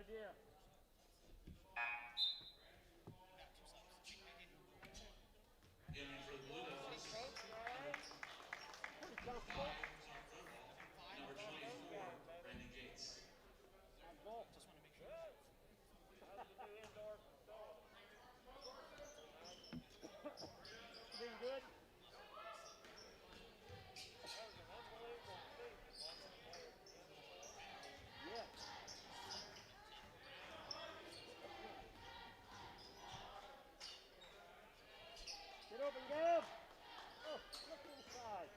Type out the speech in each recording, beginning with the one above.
idea. In for the Blue Devils, Pretty number comfortable. 5, Tom Furlong, and number 24, Brandon Gates. Ball. Just want to make sure. How's the new indoor? Been good. That was an unbelievable season. Yeah. Get open, Gab. Oh, look inside.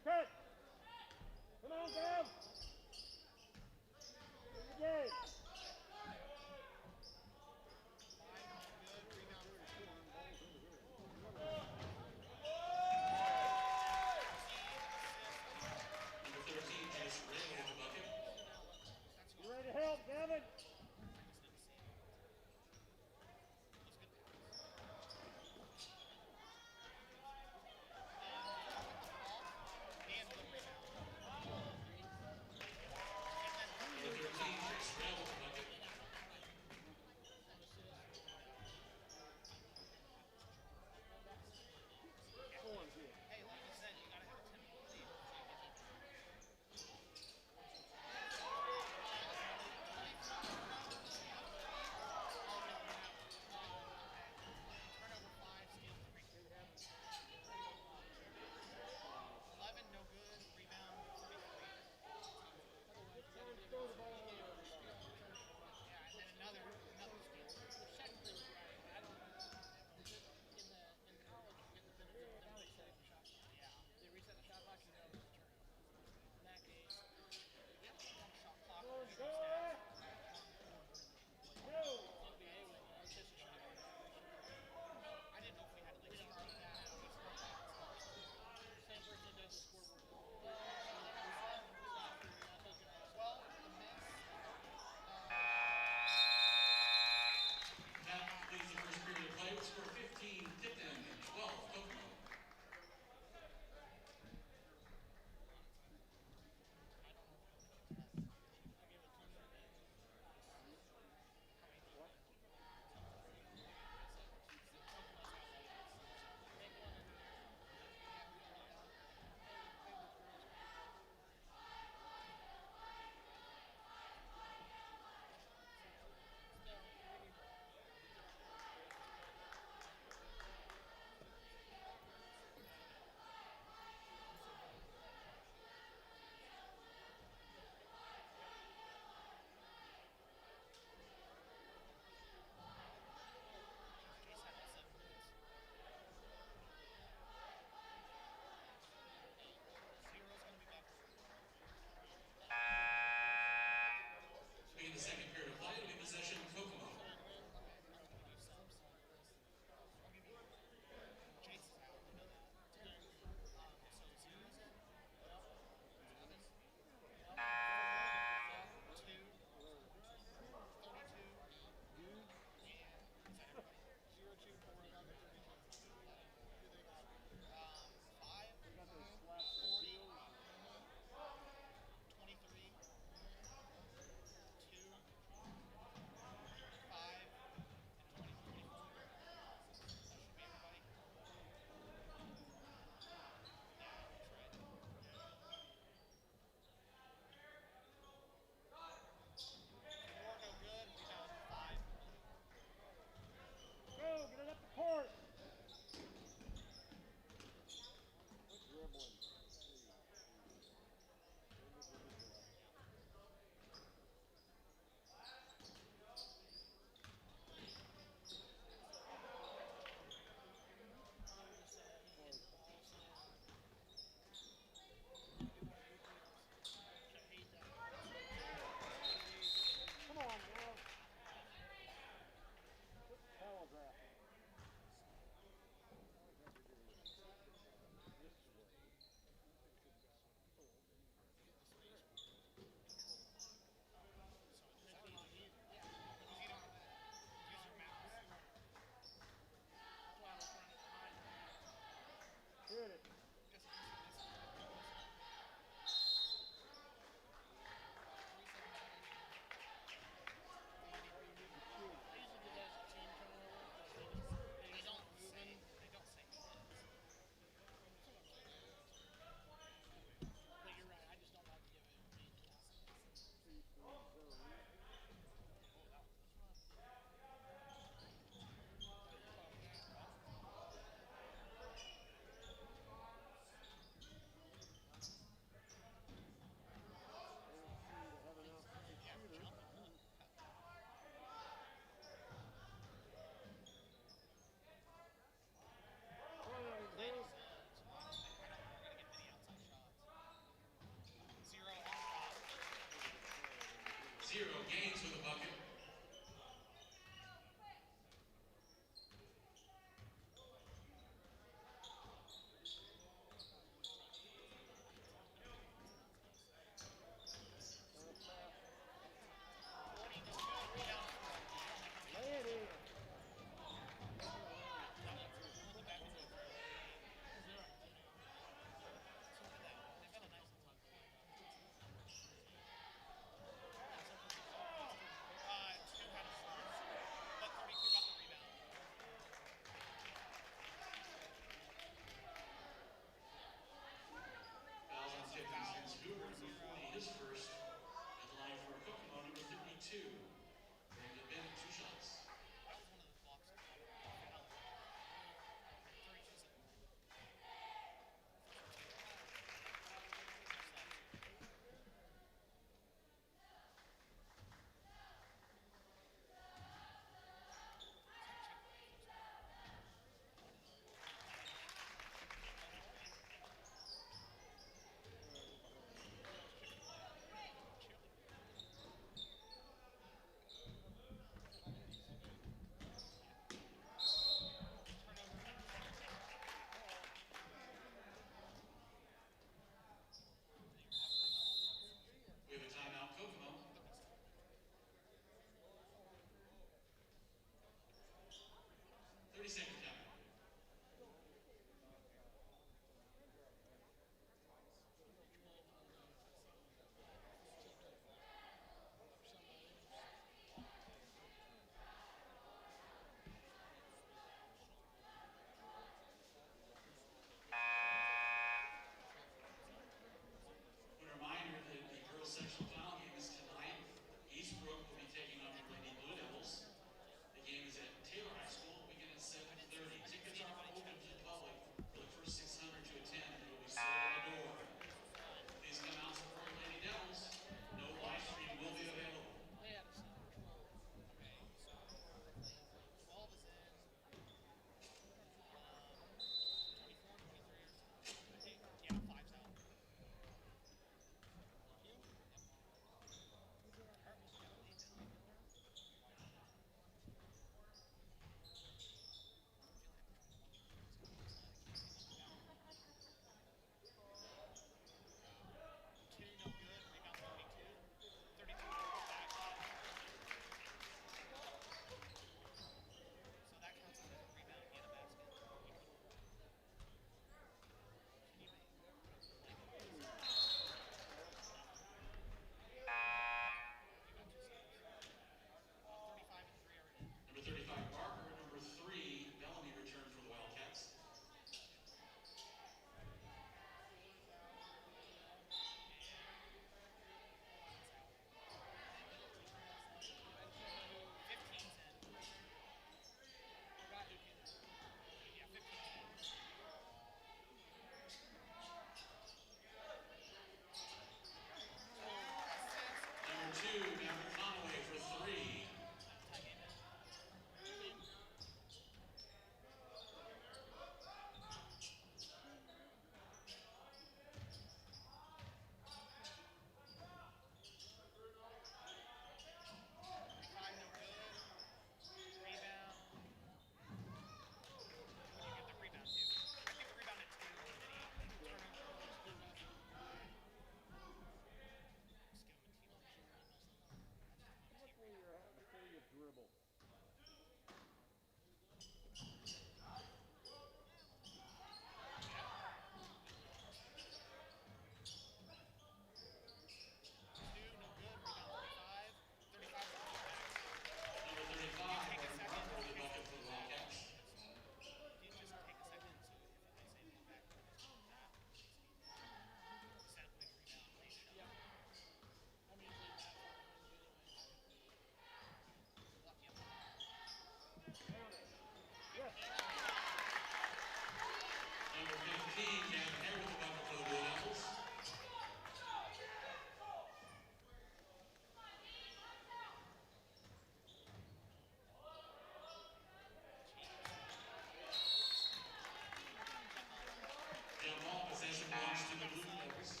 belongs to the Blue Devils.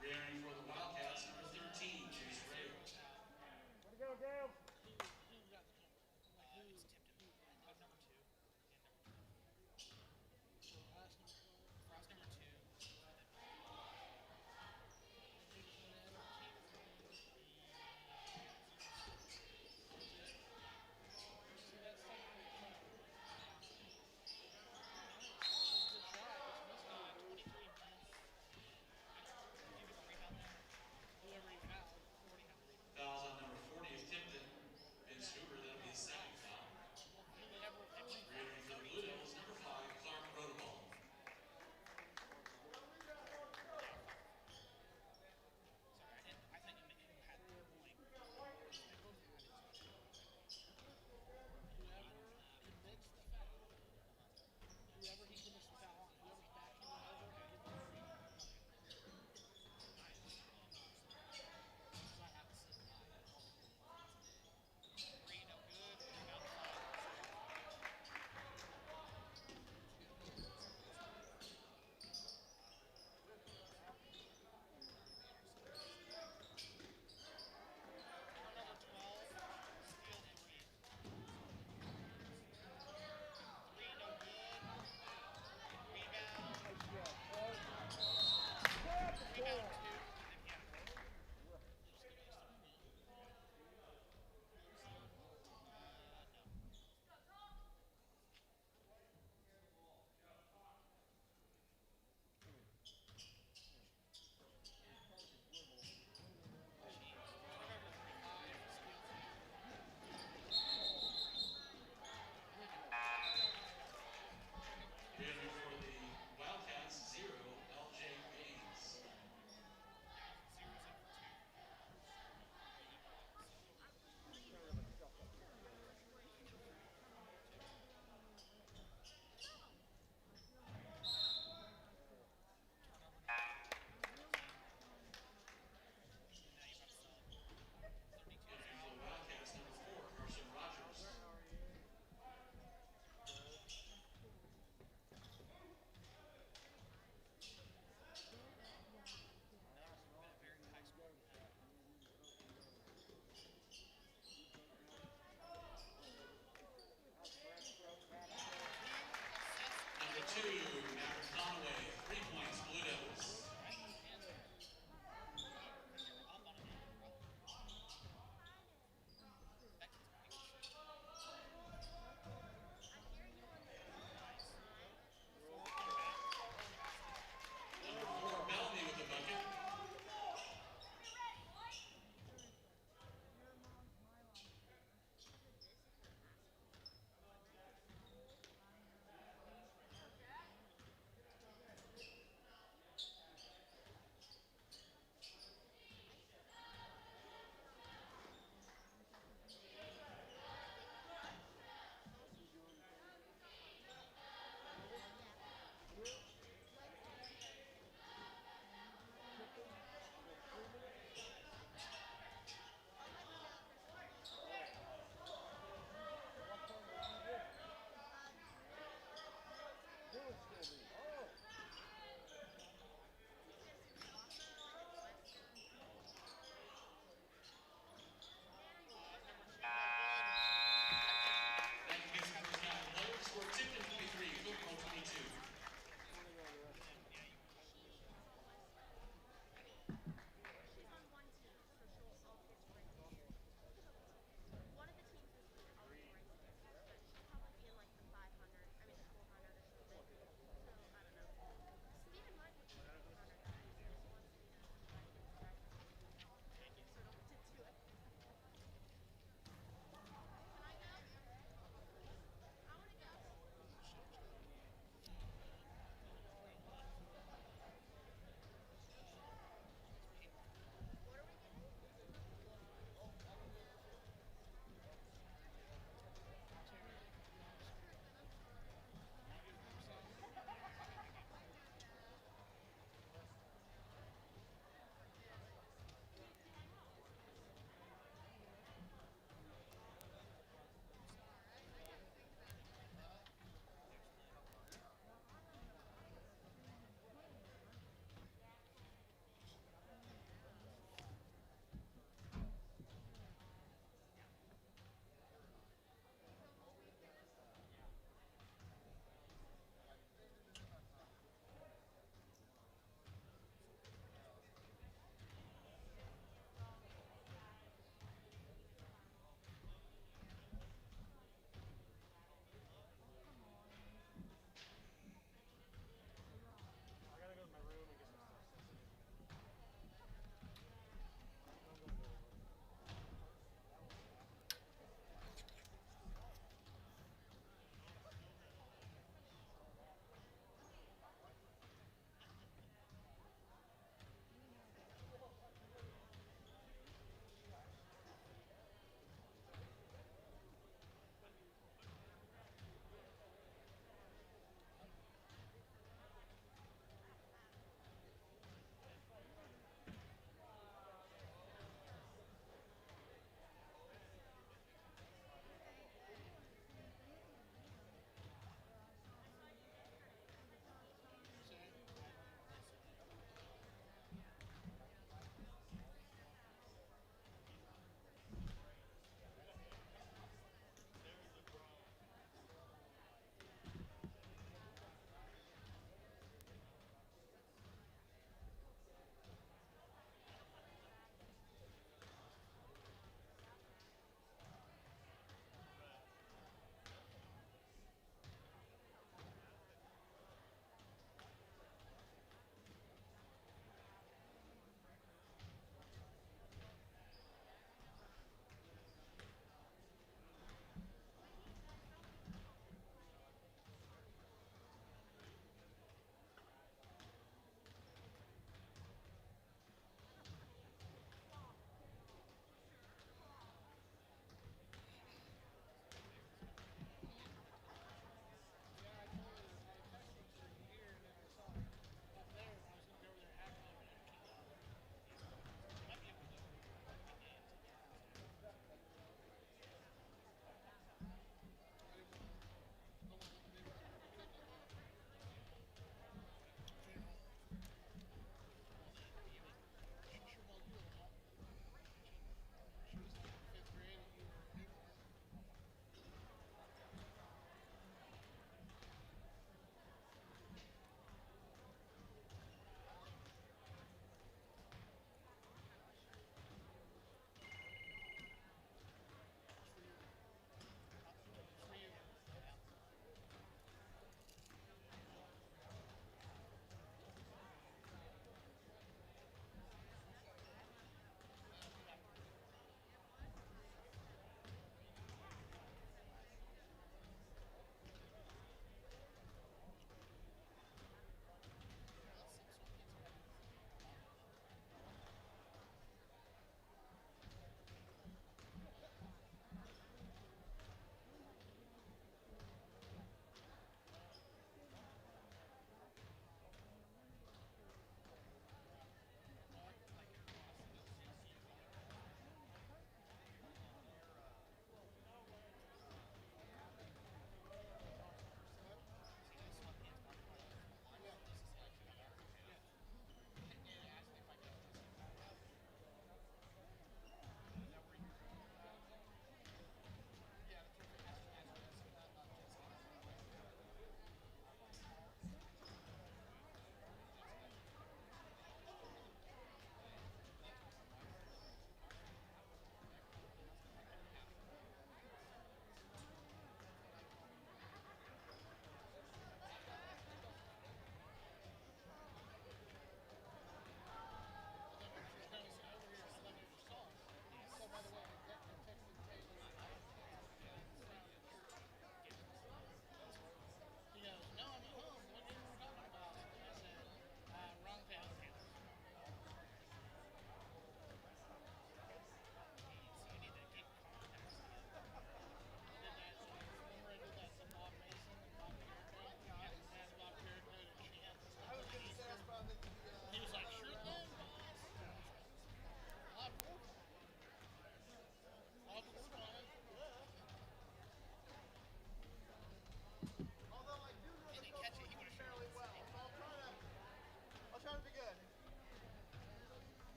Reentering for the Wildcats, number 13, Chase Ray. Way to go, Gale. It's Tipton. Number 2. Frost number 2.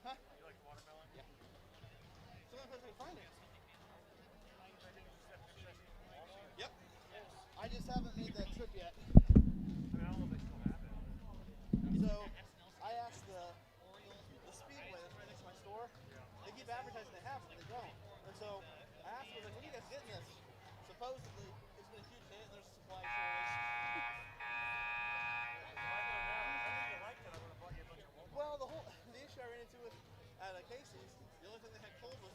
Huh? You like watermelon? Yeah. So I'm supposed to find it. Yep. I just haven't made that trip yet. I mean, I don't know if they still have it. So I asked the Speedway that's right next to my store. Yeah. They keep advertising they have it, but they don't. And so I asked them, like, when are you guys getting this? Supposedly, it's been a huge hit and there's a supply shortage. Well, the issue I ran into with at Casey's, the only thing they had cold was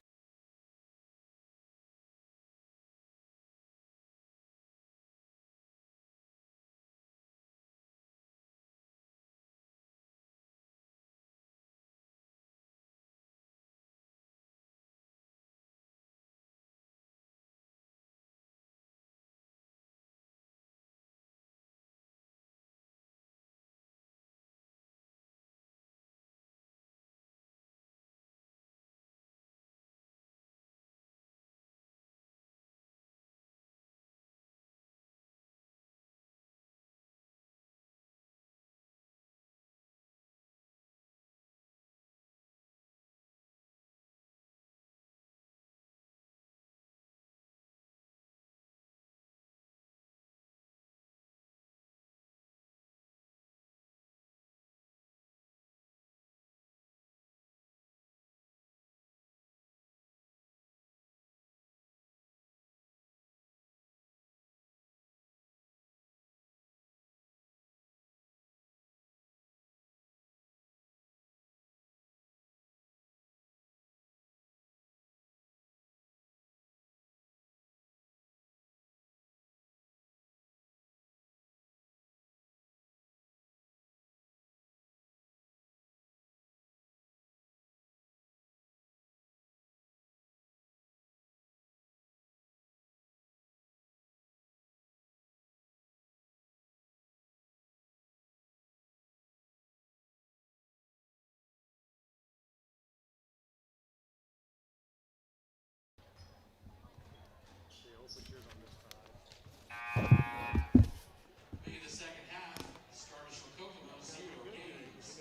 Beginning the second half, starters for Kokomo, 0 games.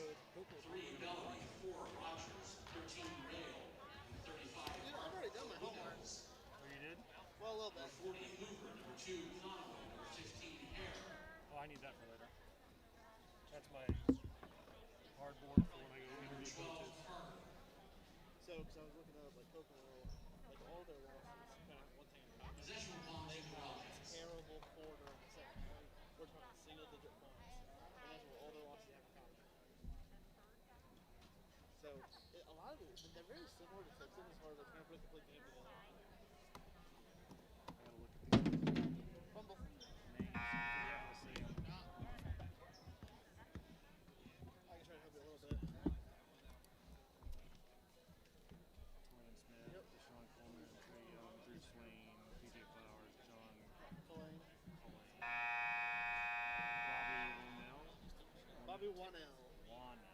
3 Bellamy, 4 Rogers, 13 Rail, and 35 I've already done my homework. Oh, you did? Well, a little bit. Number 40 Hoover, number 2 Conway, number 15 Hare. Oh, I need that for later. That's my hardboard for when I go Number interview 12 coaches. Carter. So, because I was looking at like Kokomo, like all their losses, kind of one thing about them. Possession belongs They to the have a Wildcats. terrible quarter in the second half. We're talking single-digit points, and that's what all their losses have in common. So a lot of it, they're very similar to Tipton as far as like trying to put a complete game together. I gotta look at these Fumble. names. Yeah, we'll see 'em. I can try to help you a little bit. Ryan Smith, Yep. Deshaun Coleman, Trey Young, Drew Swain, PJ Flowers, John Colleen. Colleen, Bobby Wanell. Wanell,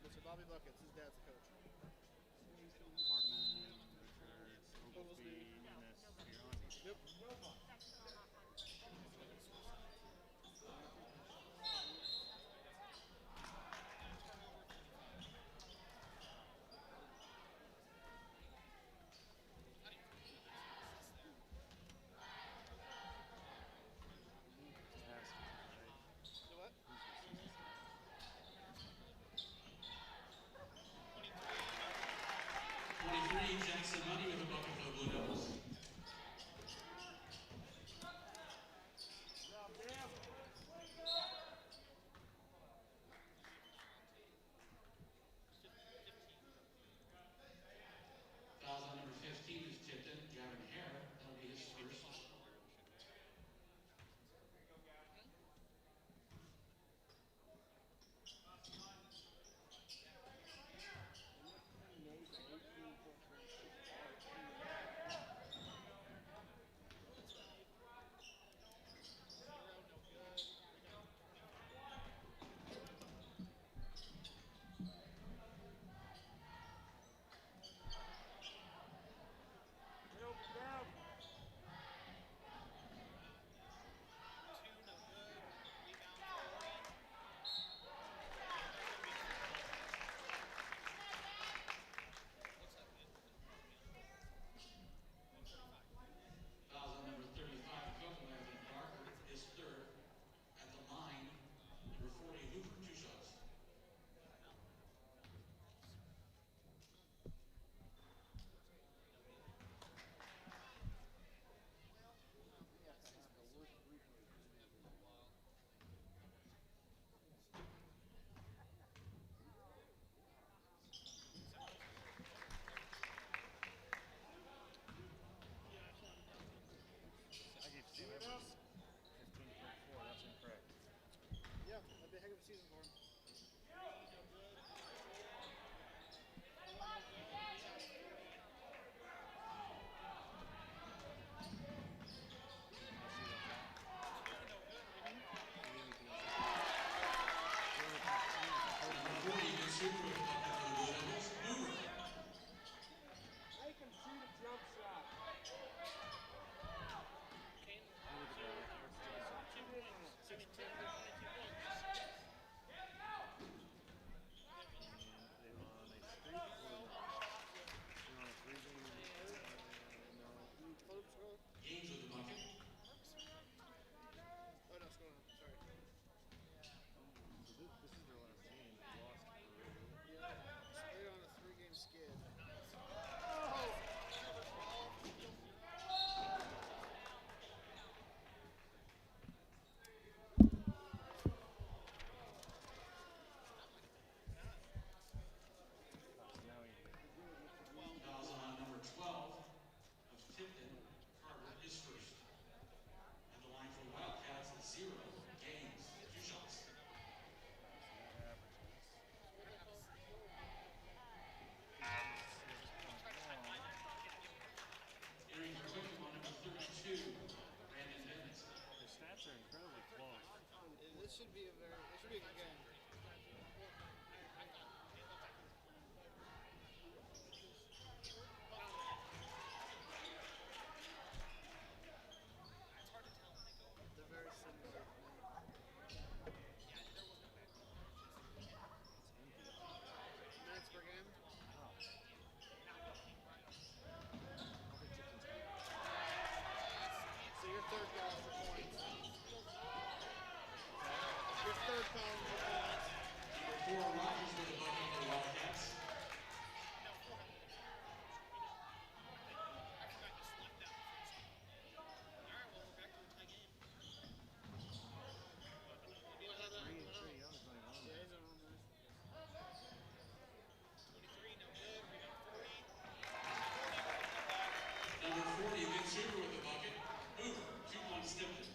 Mr. Bobby Buckets. His dad's a coach. Hardeman, Richards, Oglesby, Eunice, Giron. Yep. You what? 23 Jackson Money with a bucket for the Blue Devils. Fouls on number 15 is Tipton, Gavin Hare. That'll be his first. points with the bucket for the Wildcats. Number 40, Vince Hoover with the bucket. Hoover, 2 points Tipton.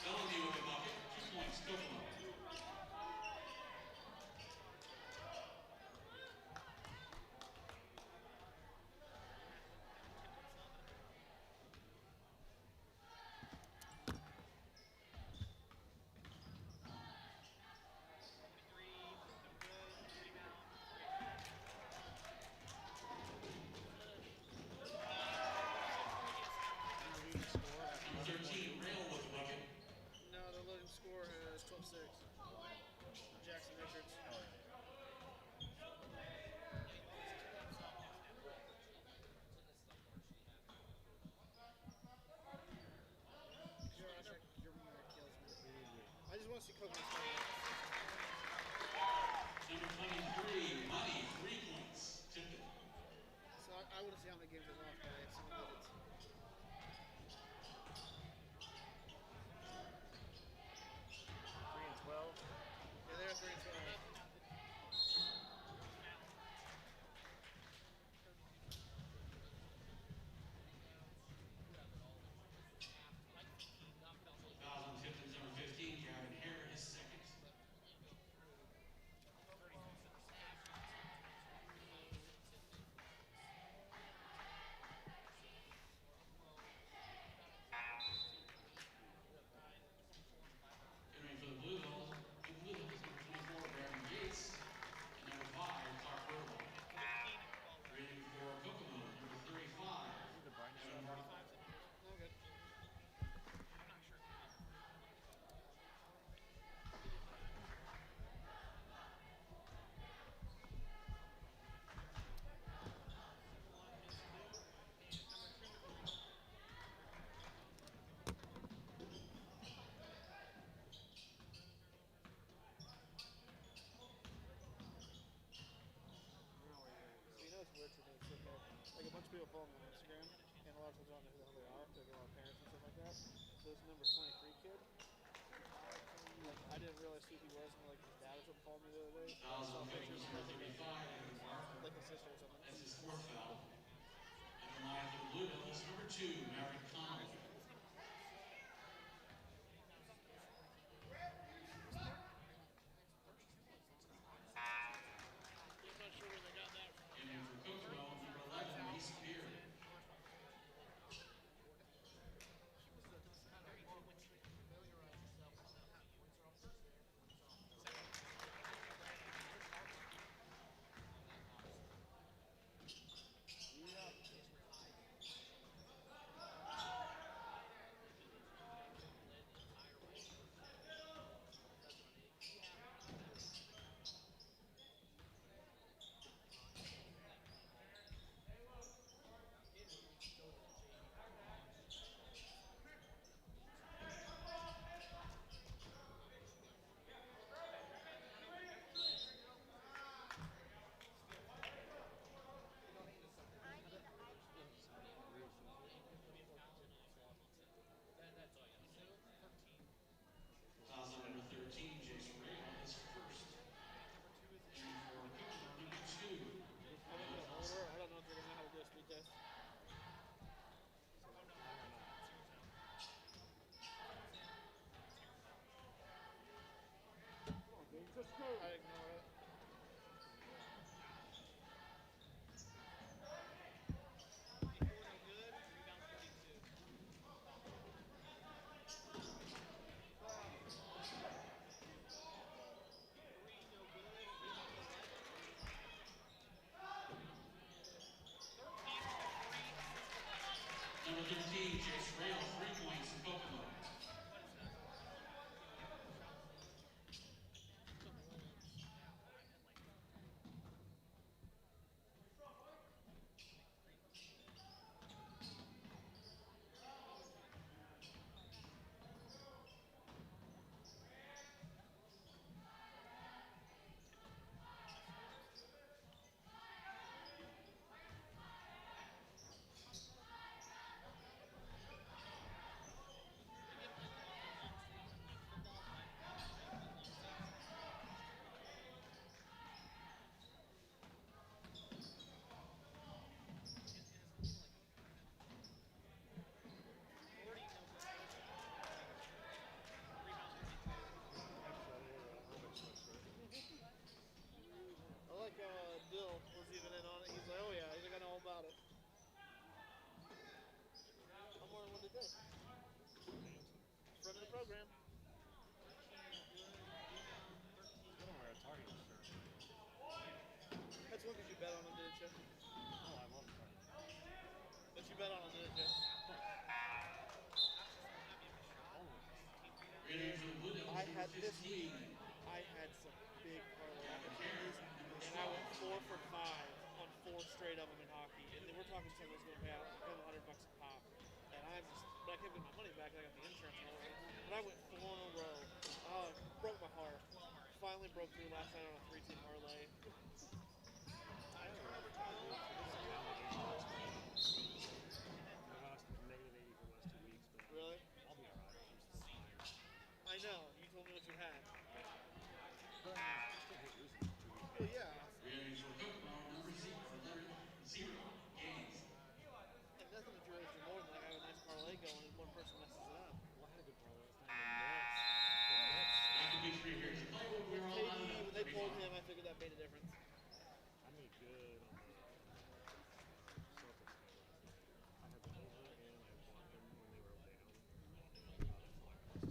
Bellamy with the bucket, 2 points Kokomo. Number 13, Rail with the bucket. No, the leading score is 12-6. Jackson Richards. I just want to see Kobe. Number 23, Money, 3 points Tipton. So I want to see how many games they lost by single digits. 3-12. Yeah, they're 3-12. Foul on Tipton's number 15, Gavin Hare, his second. Entering for the Blue Hills, number 24, Brandon Yates, and number 5, Clark Burwell. Rating for Kokomo, number 35, Evan Martin. Okay. You know it's weird to me. It's like, like a bunch of people follow me on Instagram, and a lot of times I don't know who the hell they are. They get a lot of parents and stuff like that. So this number 23 kid, like I didn't realize who he was, and like his dad or something called me the other day. I Fouls saw on pictures Kokomo's of number 35, Evan Barker. like his sister or something. That's his 4th foul. At the line for the Blue Hills, number 2, Maverick Connolly. And for Kokomo, number 11, Reese Beard. program. I don't wear a Target shirt. That's one because you bet on them, didn't you? No, I love Target. But you bet on them, didn't you? Grading for the Blue Devils, I number had this 15. week. I had some big parlay opportunities, and I went 4 for 5 on 4 straight of them in hockey. And then we're talking something that's going to pay out $100 a pop. And but I kept getting my money back. And I got the insurance and all that. But I went 4 in a row. Oh, it broke my heart. Finally broke through last night on a 3-team parlay. I lost -80 for the last 2 weeks, but Really? I'll be alright. I'm still tired. I know. You told me what you had. But I still hate losing 2 weeks. Well, yeah. Grading for Kokomo, number 0 games. And nothing that you really do more than like have a nice parlay going and one person messes it up. Well, I had a good parlay last night. The Nets. After big three here, the playbook, we're all KD, lined up. when they pulled him, I figured that made a difference. I made good on the Celtics play last night. I had the over and I bought them when they were down. And I got it for like +200.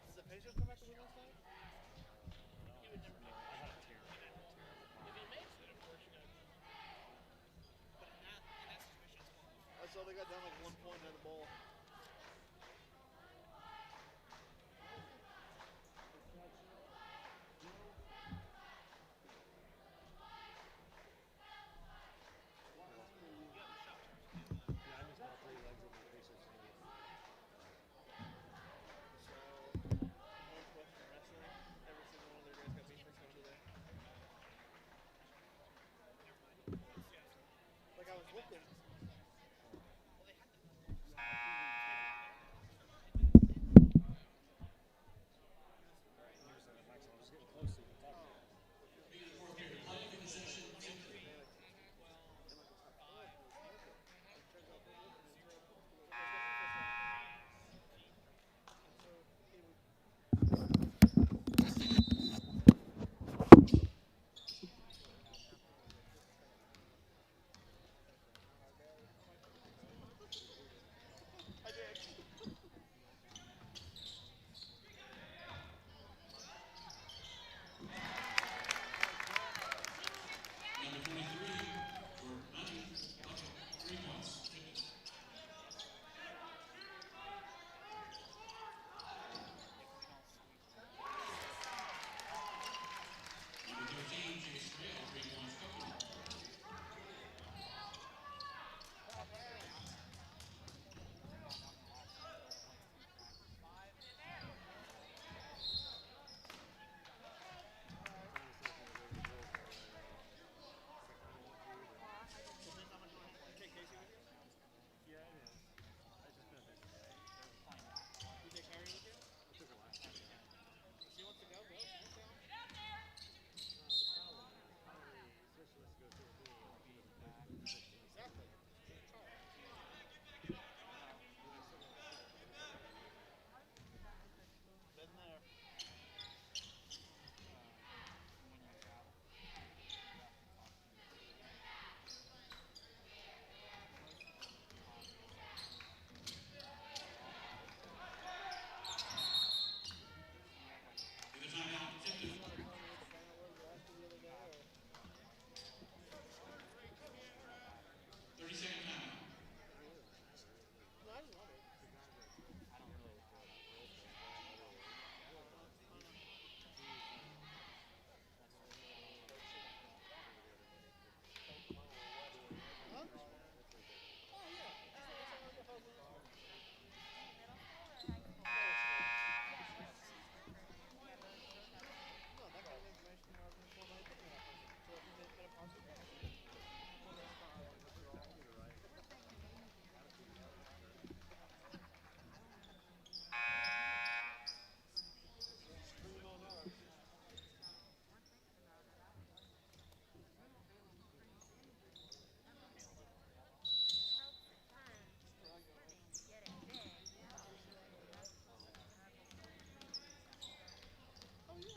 Did the Pacers come back to win last night? No, I had a terrible If he makes it, of course you got. But in that situation, it's more. I saw they got down like 1 point at the ball. Yeah, I missed all 3 legs of my Pacers game. So, Northwestern Wrestling, every single one of their guys got beat first round today. Like I was looking. You were saying that, Mike, so I was getting close so you can talk to me. Being the fourth period, playing in the session, Tipton. I did. Number 23, Jordan Money, bucket, 3 points, Tipton. Number 13, Chase Trail, 3 points, Kokomo. You take Casey with you? Yeah, it is. It's just been a busy day. You take Kyrie with you? I took her last time. If she wants to go, go. She wants to go. No, the problem is, Kyrie says she wants to go to a game, and she doesn't play for 6 months. Exactly. Been there. In the timeout, Tipton. You want to tell me what the final was last year the other day? Or? 30-second timeout. No, I just wondered. The guy that I don't know if girls play, Huh? Oh, yeah. That's what I was doing. No, that kind of information I was informed I put in that person. So if they put a positive reaction. Scream on ours. Oh, yeah.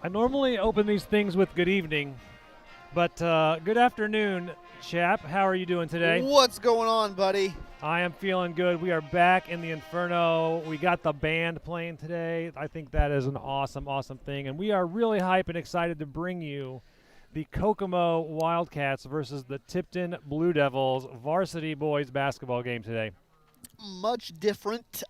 I normally open these things with good evening, but good afternoon, chap. How are you doing today? What's going on, buddy? I am feeling good. We are back in the Inferno. We got the band playing today. I think that is an awesome, awesome thing. And we are really hyped and excited to bring you the Kokomo Wildcats versus the Tipton Blue Devils varsity boys basketball game today. Much different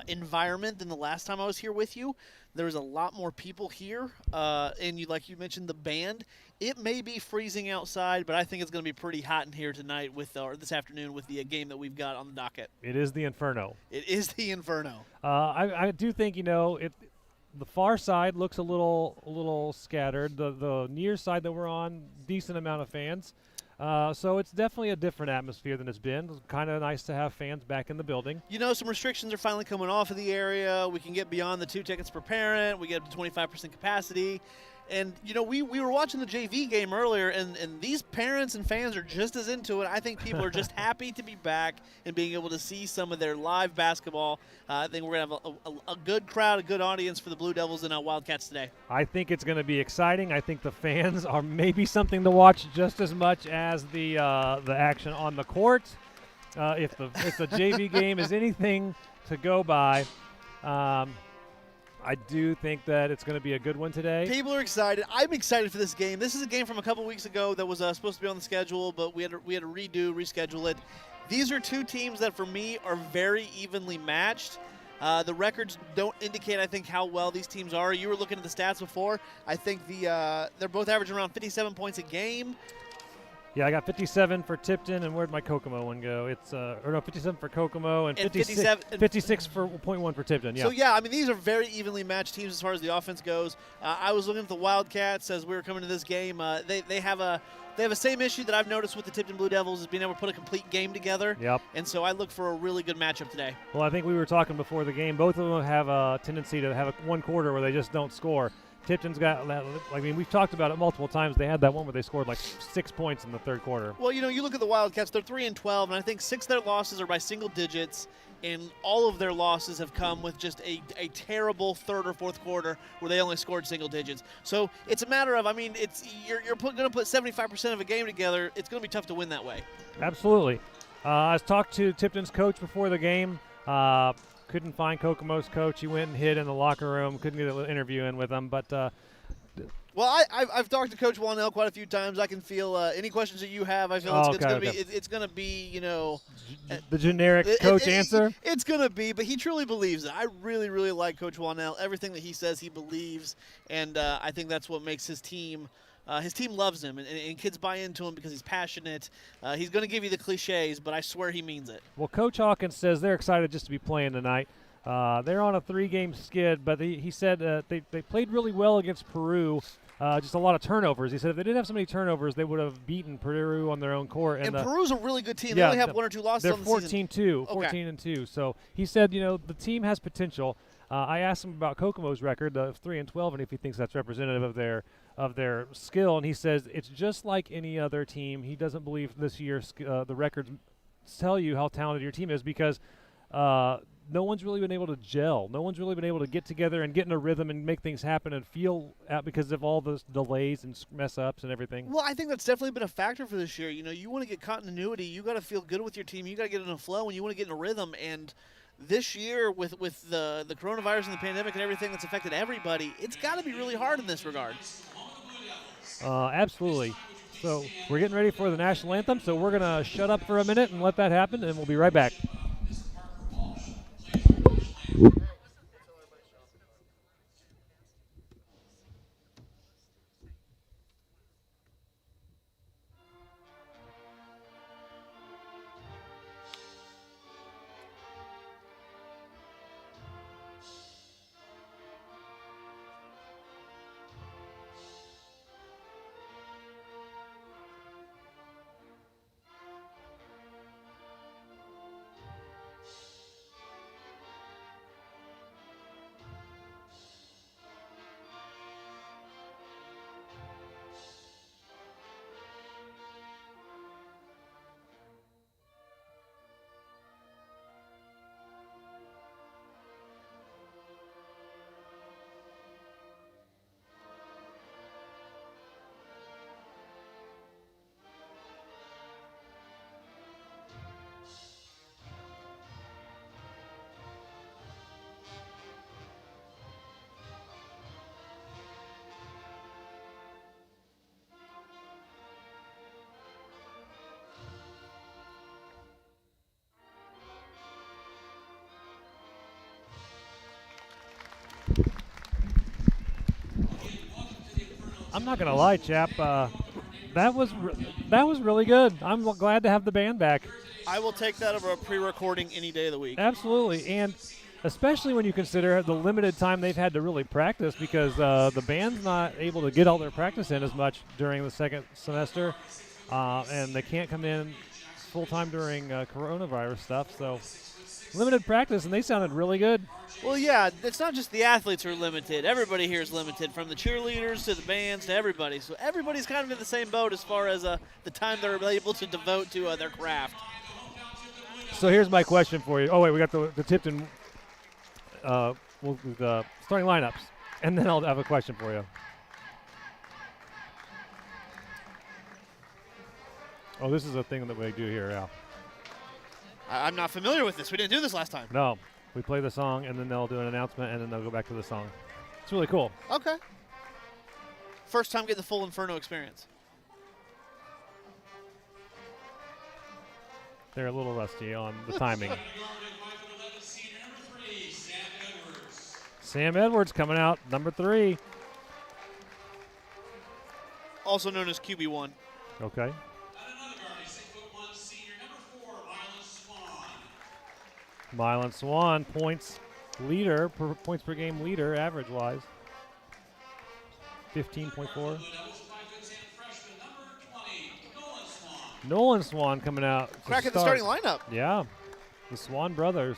environment than the last time I was here with you. There was a lot more people here, and like you mentioned, the band. It may be freezing outside, but I think it's going to be pretty hot in here tonight or this afternoon with the game that we've got on the docket. It is the Inferno. It is the Inferno. I do think, the far side looks a little scattered. The near side that we're on, decent amount of fans. So it's definitely a different atmosphere than it's been. It's kind of nice to have fans back in the building. Some restrictions are finally coming off of the area. We can get beyond the 2 tickets per parent. We get up to 25% capacity. And, we were watching the JV game earlier, and these parents and fans are just as into it. I think people are just happy to be back and being able to see some of their live basketball. I think we're going to have a good crowd, a good audience for the Blue Devils and Wildcats today. I think it's going to be exciting. I think the fans are maybe something to watch just as much as the action on the court. If the JV game is anything to go by, I do think that it's going to be a good one today. People are excited. I'm excited for this game. This is a game from a couple weeks ago that was supposed to be on the schedule, but we had to reschedule it. These are two teams that, for me, are very evenly matched. The records don't indicate, I think, how well these teams are. You were looking at the stats before. I think they're both averaging around 57 points a game. Yeah, I got 57 for Tipton, and where'd my Kokomo one go? It's 57 for Kokomo and 56 for .1 for Tipton. Yeah. So these are very evenly matched teams as far as the offense goes. I was looking at the Wildcats as we were coming to this game. They have a same issue that I've noticed with the Tipton Blue Devils is being able to put a complete game together. Yep. And so I look for a really good matchup today. Well, I think we were talking before the game. Both of them have a tendency to have one quarter where they just don't score. Tipton's got, we've talked about it multiple times. They had that one where they scored 6 points in the third quarter. Well, you look at the Wildcats, they're 3-12, and I think 6 of their losses are by single digits, and all of their losses have come with just a terrible third or fourth quarter where they only scored single digits. So it's a matter of, you're going to put 75% of a game together. It's going to be tough to win that way. Absolutely. I talked to Tipton's coach before the game. Couldn't find Kokomo's coach. He went and hid in the locker room. Couldn't get an interview in with him. But well, I've talked to Coach Wannell quite a few times. I can feel any questions that you have. I feel it's going to be the generic coach answer. It's going to be, but he truly believes it. I really, really like Coach Wannell. Everything that he says, he believes, and I think that's what makes his team. His team loves him, and kids buy into him because he's passionate. He's going to give you the cliches, but I swear he means it. Well, Coach Hawkins says they're excited just to be playing tonight. They're on a 3-game skid, but he said they played really well against Peru. Just a lot of turnovers. He said if they didn't have so many turnovers, they would have beaten Peru on their own court. And Peru's a really good team. They only have 1 or 2 losses on the season. They're 14-2. So he said, the team has potential. I asked him about Kokomo's record of 3-12, and if he thinks that's representative of their skill, and he says it's just like any other team. He doesn't believe this year the records tell you how talented your team is because no one's really been able to gel. No one's really been able to get together and get in a rhythm and make things happen and feel out because of all those delays and mess-ups and everything. Well, I think that's definitely been a factor for this year. You want to get continuity. You got to feel good with your team. You got to get in a flow, and you want to get in a rhythm. And this year, with the coronavirus and the pandemic and everything that's affected everybody, it's got to be really hard in this regard. Absolutely. So we're getting ready for the national anthem, so we're going to shut up for a minute and let that happen, and we'll be right back. I'm not gonna lie, chap. That was really good. I'm glad to have the band back. I will take that over a pre-recording any day of the week. Absolutely, and especially when you consider the limited time they've had to really practice, because the band's not able to get all their practice in as much during the second semester, and they can't come in full time during coronavirus stuff. So limited practice, and they sounded really good. Well, yeah, it's not just the athletes who are limited. Everybody here is limited, from the cheerleaders to the bands to everybody. So everybody's kind of in the same boat as far as the time they're able to devote to their craft. So here's my question for you. Oh, wait, we got the Tipton the starting lineups, and then I'll have a question for you. Oh, this is a thing that we do here, yeah. I'm not familiar with this. We didn't do this last time. No, we play the song, and then they'll do an announcement, and then they'll go back to the song. It's really cool. Okay. First time getting the full Inferno experience. They're a little rusty on the timing. Sam Edwards coming out, number 3. Also known as QB1. Okay. Mylan Swan, points per game leader, average-wise. 15.4. Nolan Swan coming out. Cracking the starting lineup. Yeah, the Swan brothers.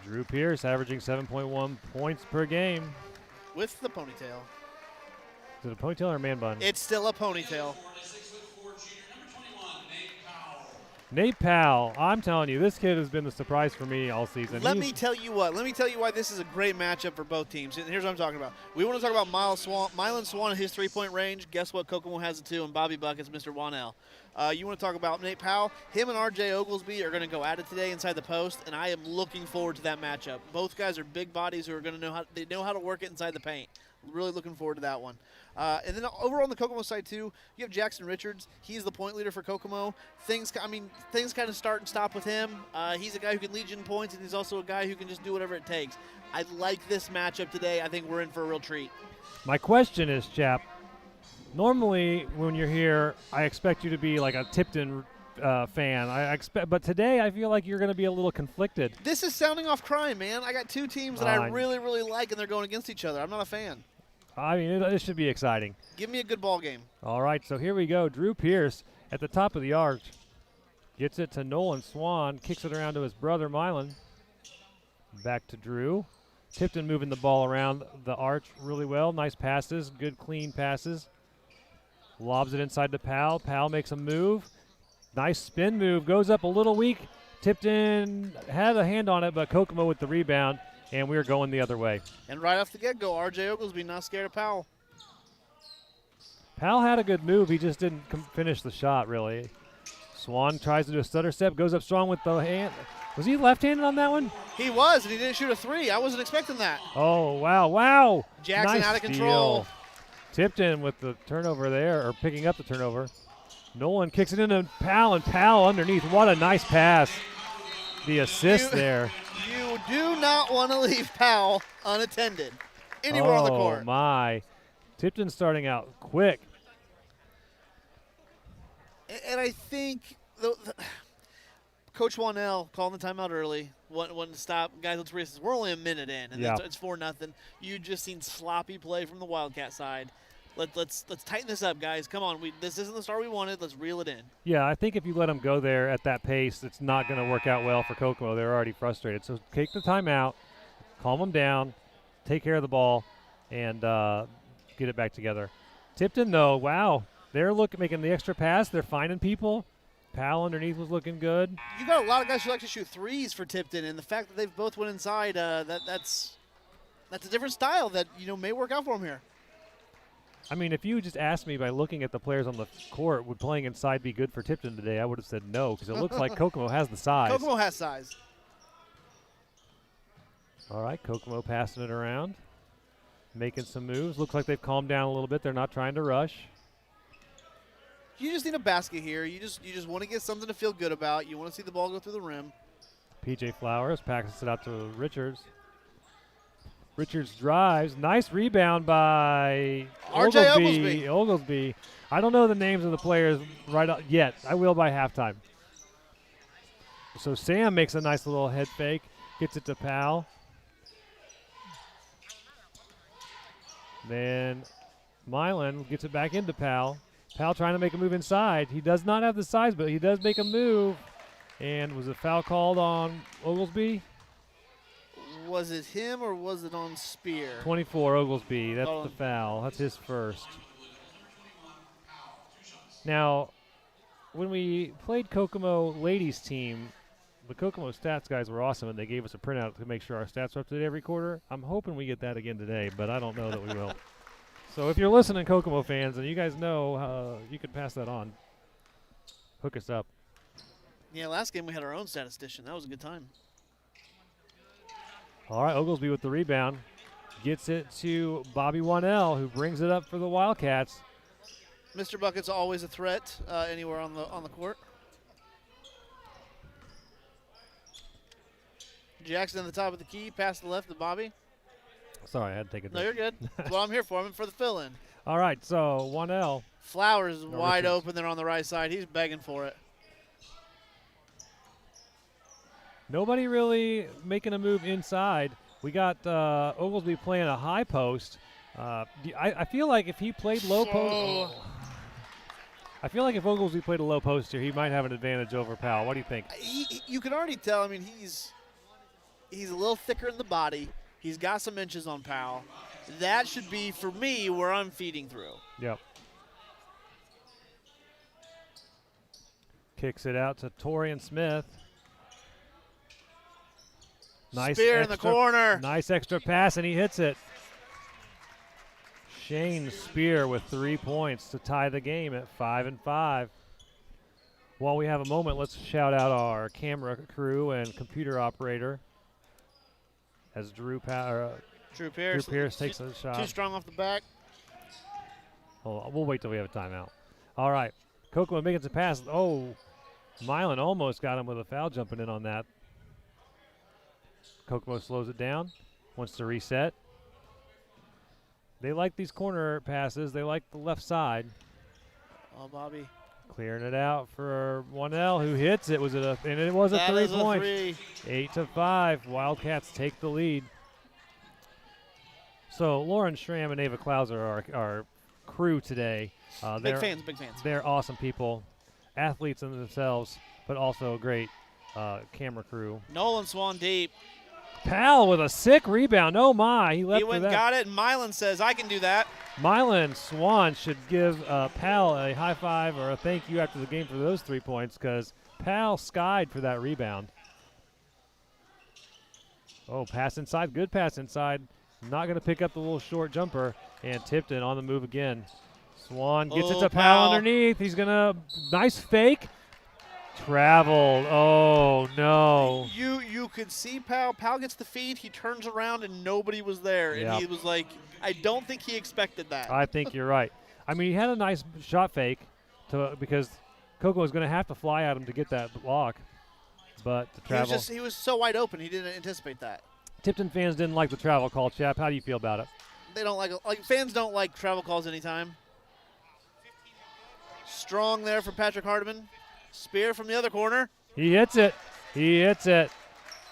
Drew Pierce averaging 7.1 points per game. With the ponytail. Is it a ponytail or a man bun? It's still a ponytail. Nate Powell, I'm telling you, this kid has been the surprise for me all season. Let me tell you why this is a great matchup for both teams. And here's what I'm talking about. We want to talk about Mylan Swan and his three-point range. Guess what? Kokomo has it too, and Bobby Buckets, Mr. Wanell. You want to talk about Nate Powell? Him and R.J. Oglesby are going to go at it today inside the post, and I am looking forward to that matchup. Both guys are big bodies who are going to know how to work it inside the paint. Really looking forward to that one. And then over on the Kokomo side too, you have Jackson Richards. He's the point leader for Kokomo. Things kind of start and stop with him. He's a guy who can lead you in points, and he's also a guy who can just do whatever it takes. I like this matchup today. I think we're in for a real treat. My question is, chap, normally when you're here, I expect you to be like a Tipton fan. But today I feel like you're going to be a little conflicted. This is sounding off crime, man. I got two teams that I really, really like, and they're going against each other. I'm not a fan. I mean, it should be exciting. Give me a good ball game. All right, so here we go. Drew Pierce at the top of the arc. Gets it to Nolan Swan. Kicks it around to his brother, Mylan. Back to Drew. Tipton moving the ball around the arch really well. Nice passes. Good, clean passes. Lobs it inside to Powell. Powell makes a move. Nice spin move. Goes up a little weak. Tipton had a hand on it, but Kokomo with the rebound. And we are going the other way. And right off the get-go, R.J. Oglesby not scared of Powell. Powell had a good move. He just didn't finish the shot, really. Swan tries to do a stutter step, goes up strong with the hand. Was he left-handed on that one? He was, and he didn't shoot a three. I wasn't expecting that. Oh, wow. Jackson nice out of control. Steal. Tipton with the turnover there, or picking up the turnover. Nolan kicks it into Powell, and Powell underneath. What a nice pass. The assist there. You do not want to leave Powell unattended anywhere on the court. Oh, my. Tipton starting out quick. And I think Coach Wanell calling the timeout early, wanting to stop. Guys, let's race this. We're only a minute in, and it's 4-0. You just seen sloppy play from the Wildcat side. Let's tighten this up, guys. Come on, this isn't the start we wanted. Let's reel it in. Yeah, I think if you let them go there at that pace, it's not going to work out well for Kokomo. They're already frustrated. So take the timeout, calm them down, take care of the ball, and get it back together. Tipton, though, wow. They're making the extra pass. They're finding people. Powell underneath was looking good. You got a lot of guys who like to shoot threes for Tipton, and the fact that they've both went inside, that's a different style that may work out for them here. I mean, if you just asked me by looking at the players on the court, would playing inside be good for Tipton today, I would have said no, because it looks like Kokomo has the size. Kokomo has size. All right, Kokomo passing it around, making some moves. Looks like they've calmed down a little bit. They're not trying to rush. You just need a basket here. You just want to get something to feel good about. You want to see the ball go through the rim. PJ Flowers passes it out to Richards. Richards drives. Nice rebound by R.J. Oglesby. I don't know the names of the players yet. I will by halftime. So Sam makes a nice little head fake. Gets it to Powell. Then Milan gets it back into Powell. Powell trying to make a move inside. He does not have the size, but he does make a move. And was a foul called on Oglesby? Was it him or was it on Spear? 24, Oglesby. That's the foul. That's his first. Now, when we played Kokomo ladies team, the Kokomo stats guys were awesome, and they gave us a printout to make sure our stats were up to date every quarter. I'm hoping we get that again today, but I don't know that we will. So if you're listening, Kokomo fans, and you guys know, you can pass that on. Hook us up. Yeah, last game we had our own statistician. That was a good time. All right, Oglesby with the rebound. Gets it to Bobby 1L, who brings it up for the Wildcats. Mr. Bucket's always a threat anywhere on the court. Jackson at the top of the key, pass to the left to Bobby. Sorry, I had to take it. No, you're good. That's what I'm here for. I'm for the fill-in. All right, so 1L. Flowers is wide open there on the right side. He's begging for it. Nobody really making a move inside. We got Oglesby playing a high post. I feel like if he played low post, I feel like if Oglesby played a low post here, he might have an advantage over Powell. What do you think? You can already tell. I mean, he's a little thicker in the body. He's got some inches on Powell. That should be, for me, where I'm feeding through. Yep. Kicks it out to Torian Smith. Nice Spear in the corner. Nice extra pass, and he hits it. Shane Spear with 3 points to tie the game at 5-5. While we have a moment, let's shout out our camera crew and computer operator as Drew Pierce takes a shot. Too strong off the back. Hold on, we'll wait till we have a timeout. All right, Kokomo making some pass. Oh, Milan almost got him with a foul jumping in on that. Kokomo slows it down, wants to reset. They like these corner passes. They like the left side. Oh, Bobby. Clearing it out for 1L, who hits it. And it was a 3 point. 8-5. Wildcats take the lead. So Lauren Schramm and Ava Klauser are our crew today. Big fans. They're awesome people, athletes in themselves, but also great camera crew. Nolan Swan deep. Powell with a sick rebound. Oh, my. He went and got it, and Milan says, I can do that. Milan Swan should give Powell a high five or a thank you after the game for those 3 points because Powell skied for that rebound. Oh, pass inside. Good pass inside. Not going to pick up the little short jumper. And Tipton on the move again. Swan gets it to Powell underneath. He's going to – nice fake. Traveled. Oh, no. You could see Powell. Powell gets the feed. He turns around, and nobody was there. Yep. And he was like, I don't think he expected that. I think you're right. I mean, he had a nice shot fake because Coco was going to have to fly at him to get that block. But the travel. He was so wide open, he didn't anticipate that. Tipton fans didn't like the travel call, Chap. How do you feel about it? They don't like fans don't like travel calls anytime. Strong there for Patrick Hardiman. Spear from the other corner. He hits it.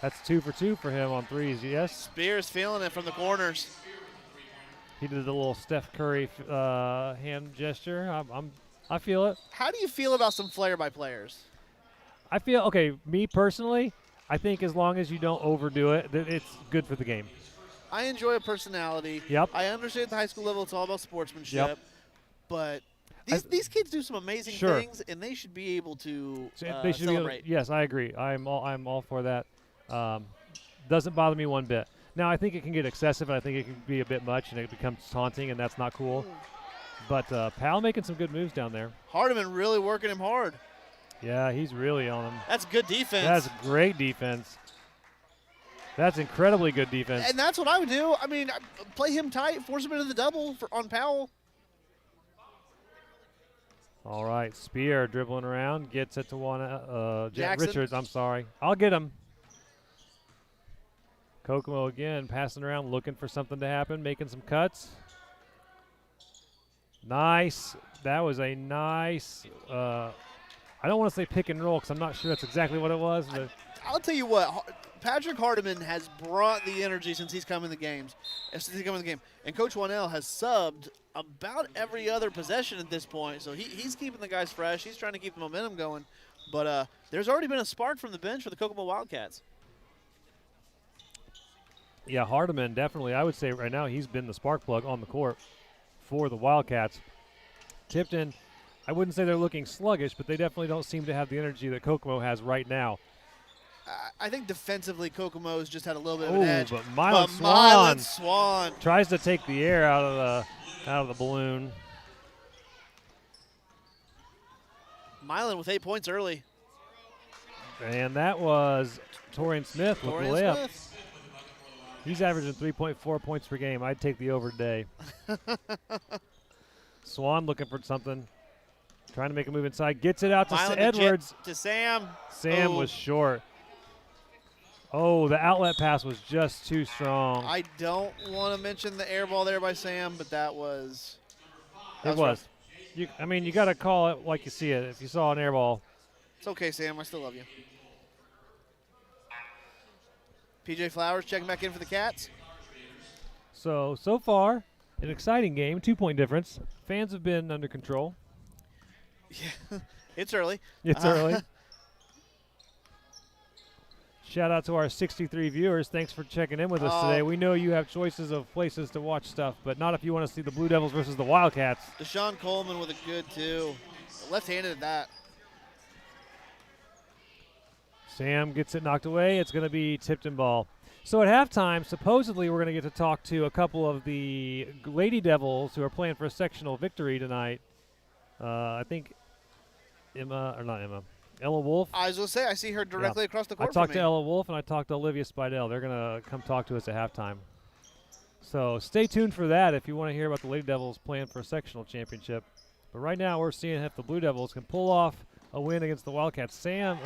That's 2 for 2 for him on threes, yes? Spear's feeling it from the corners. He did the little Steph Curry hand gesture. I feel it. How do you feel about some flair by players? I feel, okay, me personally, I think as long as you don't overdo it, it's good for the game. I enjoy a personality. Yep. I understand at the high school level it's all about sportsmanship. Yep. But these kids do some amazing things, and they should be able to celebrate. Yes, I agree. I'm all for that. Doesn't bother me one bit. Now, I think it can get excessive, and I think it can be a bit much, and it becomes taunting, and that's not cool. But Powell making some good moves down there. Hardiman really working him hard. Yeah, he's really on him. That's good defense. That's great defense. That's incredibly good defense. And that's what I would do. I mean, play him tight, force him into the double on Powell. All right, Spear dribbling around, gets it to Jackson. Richards. I'm sorry. I'll get him. Kokomo again passing around, looking for something to happen, making some cuts. Nice. That was a nice, I don't want to say pick and roll because I'm not sure that's exactly what it was. But I'll tell you what, Patrick Hardiman has brought the energy since he's come in the games. And Coach Wanell has subbed about every other possession at this point. So he's keeping the guys fresh. He's trying to keep the momentum going. But there's already been a spark from the bench for the Kokomo Wildcats. yeah, Hardiman definitely, I would say right now he's been the spark plug on the court for the Wildcats. Tipton, I wouldn't say they're looking sluggish, but they definitely don't seem to have the energy that Kokomo has right now. I think defensively Kokomo's just had a little bit of an edge. But Milan Swan tries to take the air out of the balloon. Milan with 8 points early. And that was Torian Smith with the layup. He's averaging 3.4 points per game. I'd take the over today. Swan looking for something. Trying to make a move inside. Gets it out to Edwards. To Sam. Sam was short. Oh, the outlet pass was just too strong. I don't want to mention the air ball there by Sam, but that was rough. You got to call it like you see it. If you saw an air ball. It's okay, Sam. I still love you. PJ Flowers checking back in for the Cats. So far, an exciting game. 2-point difference. Fans have been under control. Yeah, it's early. It's early. Shout out to our 63 viewers. Thanks for checking in with us today. We know you have choices of places to watch stuff, but not if you want to see the Blue Devils versus the Wildcats. Deshaun Coleman with a good two. Left-handed at that. Sam gets it knocked away. It's going to be Tipton ball. So at halftime, supposedly we're going to get to talk to a couple of the Lady Devils who are playing for a sectional victory tonight. I think Ella Wolf. I was going to say, I see her directly across the court I talked from me. to Ella Wolf and I talked to Olivia Spidell. They're going to come talk to us at halftime. So stay tuned for that if you want to hear about the Lady Devils playing for a sectional championship. But right now we're seeing if the Blue Devils can pull off a win against the Wildcats. Milan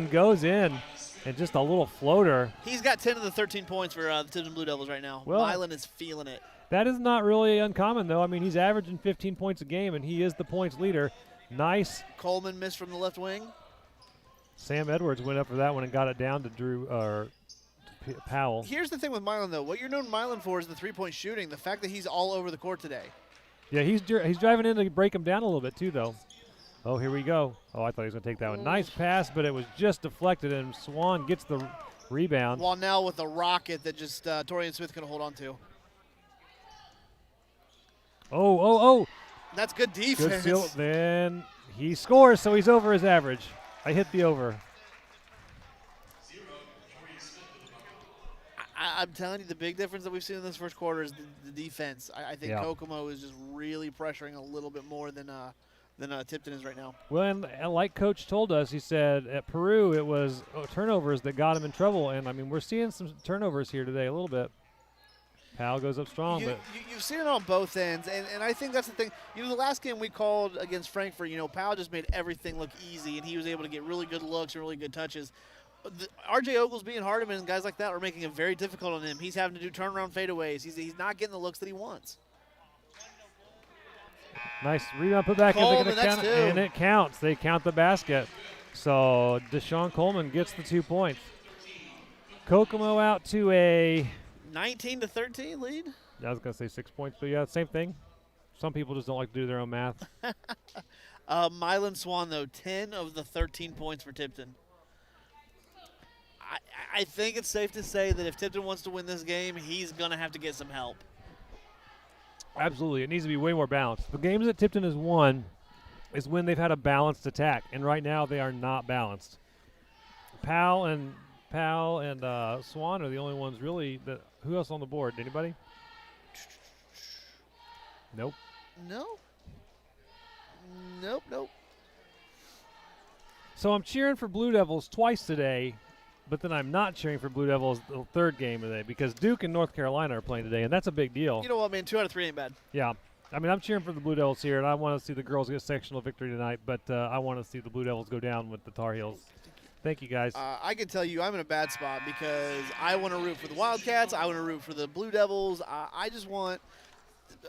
goes in and just a little floater. He's got 10 of the 13 points for the Tipton Blue Devils right now. Well, Milan is feeling it. That is not really uncommon, though. I mean, he's averaging 15 points a game, and he is the points leader. Nice. Coleman missed from the left wing. Sam Edwards went up for that one and got it down to Powell. Here's the thing with Milan, though. What you're known Milan for is the three-point shooting, the fact that he's all over the court today. Yeah, he's driving in to break him down a little bit, too, though. Oh, here we go. Oh, I thought he was going to take that one. Nice pass, but it was just deflected, and Swan gets the rebound. Wanell with a rocket that just Torian Smith can hold on to. Oh. That's good defense. Good steal. Then he scores, so he's over his average. I hit the over. I'm telling you, the big difference that we've seen in this first quarter is the defense. I think Kokomo is just really pressuring a little bit more than Tipton is right now. Well, and like Coach told us, he said at Peru it was turnovers that got him in trouble. And, I mean, we're seeing some turnovers here today a little bit. Powell goes up strong. You've seen it on both ends, and I think that's the thing. The last game we called against Frankfurt, Powell just made everything look easy, and he was able to get really good looks and really good touches. R.J. Oglesby and Hardiman and guys like that are making it very difficult on him. He's having to do turnaround fadeaways. He's not getting the looks that he wants. Nice rebound put back in, and it counts. They count the basket. So Deshaun Coleman gets the 2 points. Kokomo out to a 19-13 lead. I was going to say 6 points, but yeah, same thing. Some people just don't like to do their own math. Milan Swan, though, 10 of the 13 points for Tipton. I think it's safe to say that if Tipton wants to win this game, he's going to have to get some help. Absolutely. It needs to be way more balanced. The games that Tipton has won is when they've had a balanced attack, and right now they are not balanced. Powell and Swan are the only ones really that. Who else on the board? Anybody? Nope. Nope. So I'm cheering for Blue Devils twice today, but then I'm not cheering for Blue Devils the third game today because Duke and North Carolina are playing today, and that's a big deal. You know what, man? 2 out of 3 ain't bad. Yeah. I mean, I'm cheering for the Blue Devils here, and I want to see the girls get sectional victory tonight, but I want to see the Blue Devils go down with the Tar Heels. Thank you, guys. I can tell you I'm in a bad spot because I want to root for the Wildcats. I want to root for the Blue Devils. I just want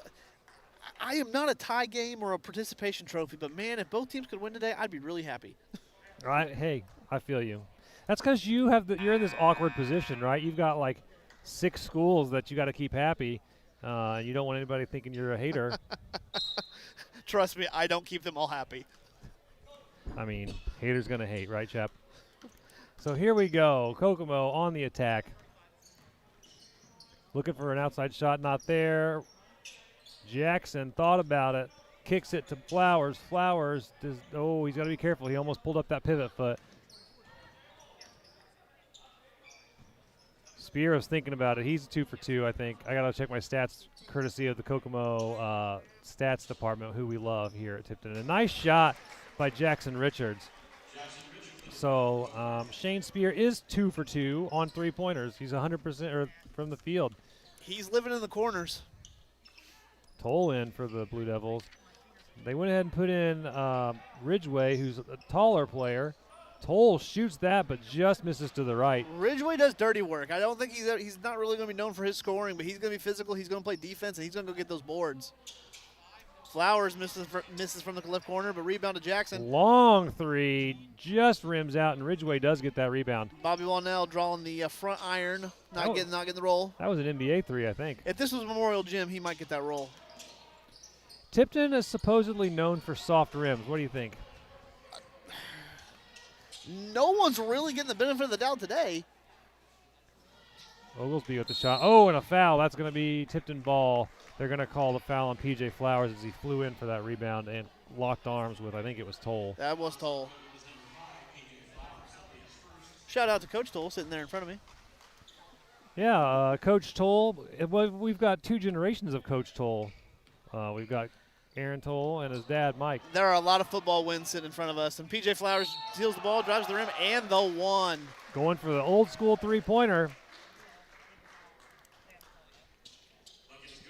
– I am not a tie game or a participation trophy, but, man, if both teams could win today, I'd be really happy. Hey, I feel you. That's because you're in this awkward position, right? You've got like 6 schools that you got to keep happy. You don't want anybody thinking you're a hater. Trust me, I don't keep them all happy. I mean, haters going to hate, right, chap? So here we go. Kokomo on the attack. Looking for an outside shot, not there. Jackson thought about it. Kicks it to Flowers. Flowers, he's got to be careful. He almost pulled up that pivot foot. Spear was thinking about it. He's 2 for 2, I think. I got to check my stats, courtesy of the Kokomo stats department, who we love here at Tipton. A nice shot by Jackson Richards. So Shane Spear is 2 for 2 on 3-pointers. He's 100% from the field. He's living in the corners. Toll in for the Blue Devils. They went ahead and put in Ridgeway, who's a taller player. Toll shoots that, but just misses to the right. Ridgeway does dirty work. I don't think he's not really going to be known for his scoring, but he's going to be physical. He's going to play defense, and he's going to go get those boards. Flowers misses from the left corner, but rebound to Jackson. Long 3, just rims out, and Ridgeway does get that rebound. Bobby Wallnell drawing the front iron, not getting the roll. That was an NBA 3, I think. If this was Memorial Gym, he might get that roll. Tipton is supposedly known for soft rims. What do you think? No one's really getting the benefit of the doubt today. Oglesby with the shot. Oh, and a foul. That's going to be Tipton ball. They're going to call the foul on P.J. Flowers as he flew in for that rebound and locked arms with, I think it was Toll. That was Toll. Shout out to Coach Toll sitting there in front of me. Yeah, Coach Toll. We've got 2 generations of Coach Toll. We've got Aaron Toll and his dad, Mike. There are a lot of football wins sitting in front of us. And P.J. Flowers steals the ball, drives the rim, and the one. Going for the old school 3-pointer.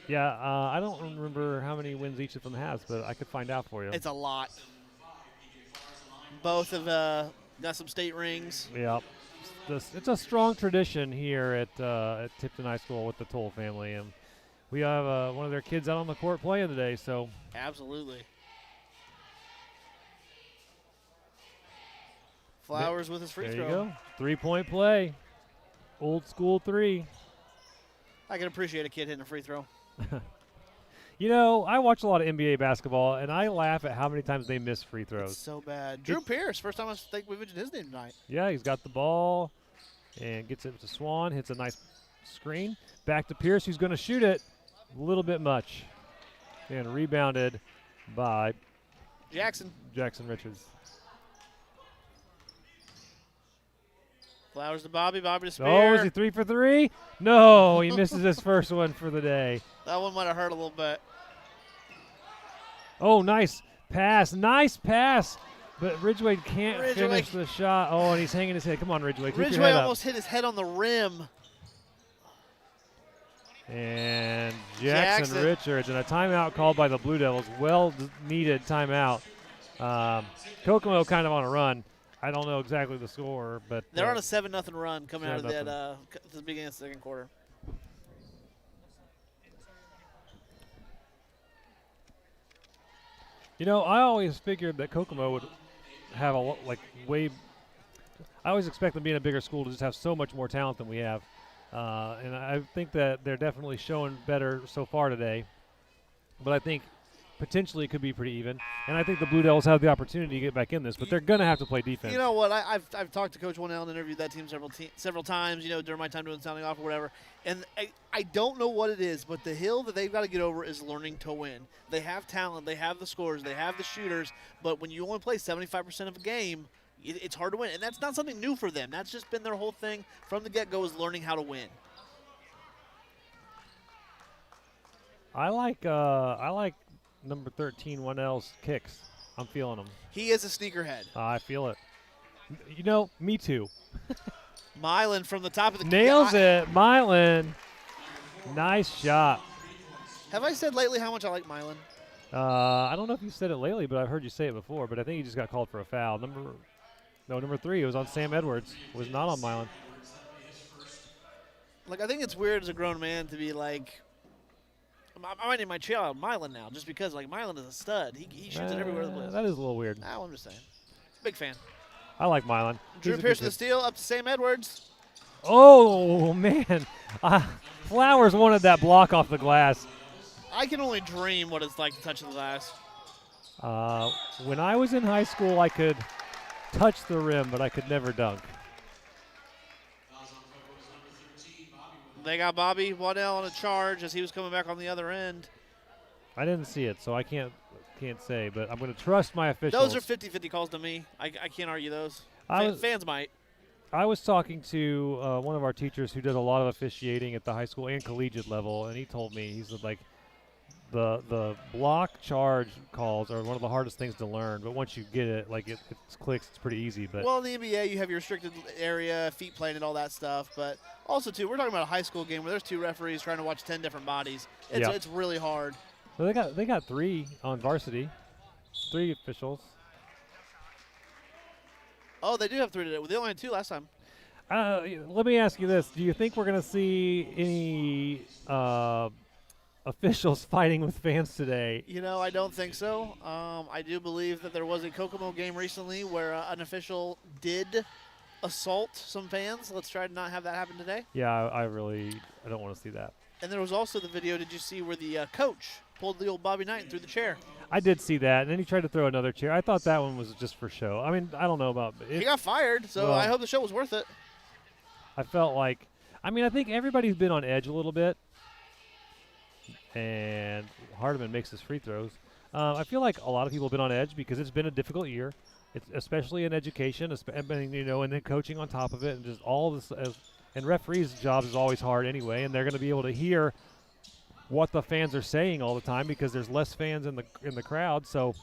Yeah, I don't remember how many wins each of them has, but I could find out for you. It's a lot. Both have got some state rings. Yeah. It's a strong tradition here at Tipton High School with the Toll family. And we have one of their kids out on the court playing today, so. Absolutely. Flowers with his free throw. There you go. 3-point play. Old school 3. I can appreciate a kid hitting a free throw. You know, I watch a lot of NBA basketball, and I laugh at how many times they miss free throws. It's so bad. Drew Pierce, first time I think we mentioned his name tonight. Yeah, he's got the ball and gets it to Swan, hits a nice screen. Back to Pierce, who's going to shoot it a little bit much. And rebounded by Jackson Richards. Flowers to Bobby, Bobby to Spear. Oh, is he 3 for 3? No, he misses his first one for the day. That one might have hurt a little bit. Oh, nice pass. Nice pass. But Ridgeway can't finish the shot. Oh, and he's hanging his head. Come on, Ridgeway. Keep your Ridgeway head up. almost hit his head on the rim. And Jackson Richards, and a timeout called by the Blue Devils. Well-needed timeout. Kokomo kind of on a run. I don't know exactly the score, but they're on a 7-0 run coming out of that the beginning of the second quarter. You know, I always figured that Kokomo would have a I always expect them being a bigger school to just have so much more talent than we have, and I think that they're definitely showing better so far today. But I think potentially it could be pretty even, and I think the Blue Devils have the opportunity to get back in this, but they're going to have to play defense. You know what? I've talked to Coach Wannell and interviewed that team several times, you know, during my time doing sounding off or whatever, and I don't know what it is, but the hill that they've got to get over is learning to win. They have talent, they have the scorers, they have the shooters, but when you only play 75% of a game, it's hard to win, and that's not something new for them. That's just been their whole thing from the get-go, is learning how to win. I like number 13, Wannell's kicks. I'm feeling them. He is a sneakerhead. I feel it. You know, me too. Milan from the top of the nails it. Milan. Nice shot. Have I said lately how much I like Milan? I don't know if you said it lately, but I've heard you say it before. But I think he just got called for a foul. No, number 3. It was on Sam Edwards. It was not on Milan. Like, I think it's weird as a grown man to be like, I might name my child Milan now, just because, like, Milan is a stud. He shoots it everywhere the place. That is a little weird. Nah, I'm just saying. Big fan. I like Milan. Drew Pierce the steal up to Sam Edwards. Oh, man. Flowers wanted that block off the glass. I can only dream what it's like to touch the glass. When I was in high school, I could touch the rim, but I could never dunk. They got Bobby Waddell on a charge as he was coming back on the other end. I didn't see it, so I can't say, but I'm going to trust my officials. Those are 50-50 calls to me. I can't argue those. Fans might. I was talking to one of our teachers who does a lot of officiating at the high school and collegiate level, and he told me, he said, like, the block charge calls are one of the hardest things to learn, but once you get it, like it clicks, it's pretty easy. But well, in the NBA, you have your restricted area, feet playing, and all that stuff. But also, too, we're talking about a high school game where there's 2 referees trying to watch 10 different bodies. It's really hard. Well, they got 3 on varsity, 3 officials. Oh, they do have 3 today. They only had 2 last time. Let me ask you this: do you think we're going to see any officials fighting with fans today? You know, I don't think so. I do believe that there was a Kokomo game recently where an official did assault some fans. Let's try to not have that happen today. Yeah, I don't want to see that. And there was also the video, did you see, where the coach pulled the old Bobby Knight and threw the chair? I did see that, and then he tried to throw another chair. I thought that one was just for show. I mean, I don't know about it. He got fired, so I hope the show was worth it. I felt like, I think everybody's been on edge a little bit. And Hardiman makes his free throws. I feel like a lot of people have been on edge because it's been a difficult year, especially in education, and then coaching on top of it, and just all this. And referees' jobs is always hard anyway, and they're going to be able to hear what the fans are saying all the time because there's less fans in the crowd. So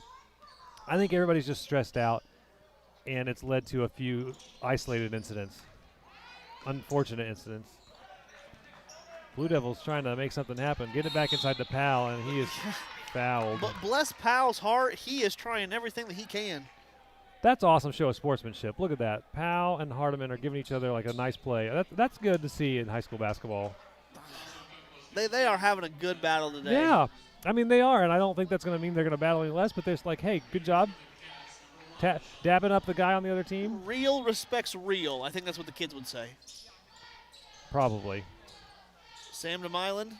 I think everybody's just stressed out, and it's led to a few isolated incidents, unfortunate incidents. Blue Devils trying to make something happen. Get it back inside the Powell, and he is fouled. But bless Powell's heart, he is trying everything that he can. That's awesome show of sportsmanship. Look at that. Powell and Hardiman are giving each other like a nice play. That's good to see in high school basketball. They are having a good battle today. Yeah. They are, and I don't think that's going to mean they're going to battle any less, but they're just like, hey, good job. Dabbing up the guy on the other team. Real respects real. I think that's what the kids would say. Probably. Sam to Milan.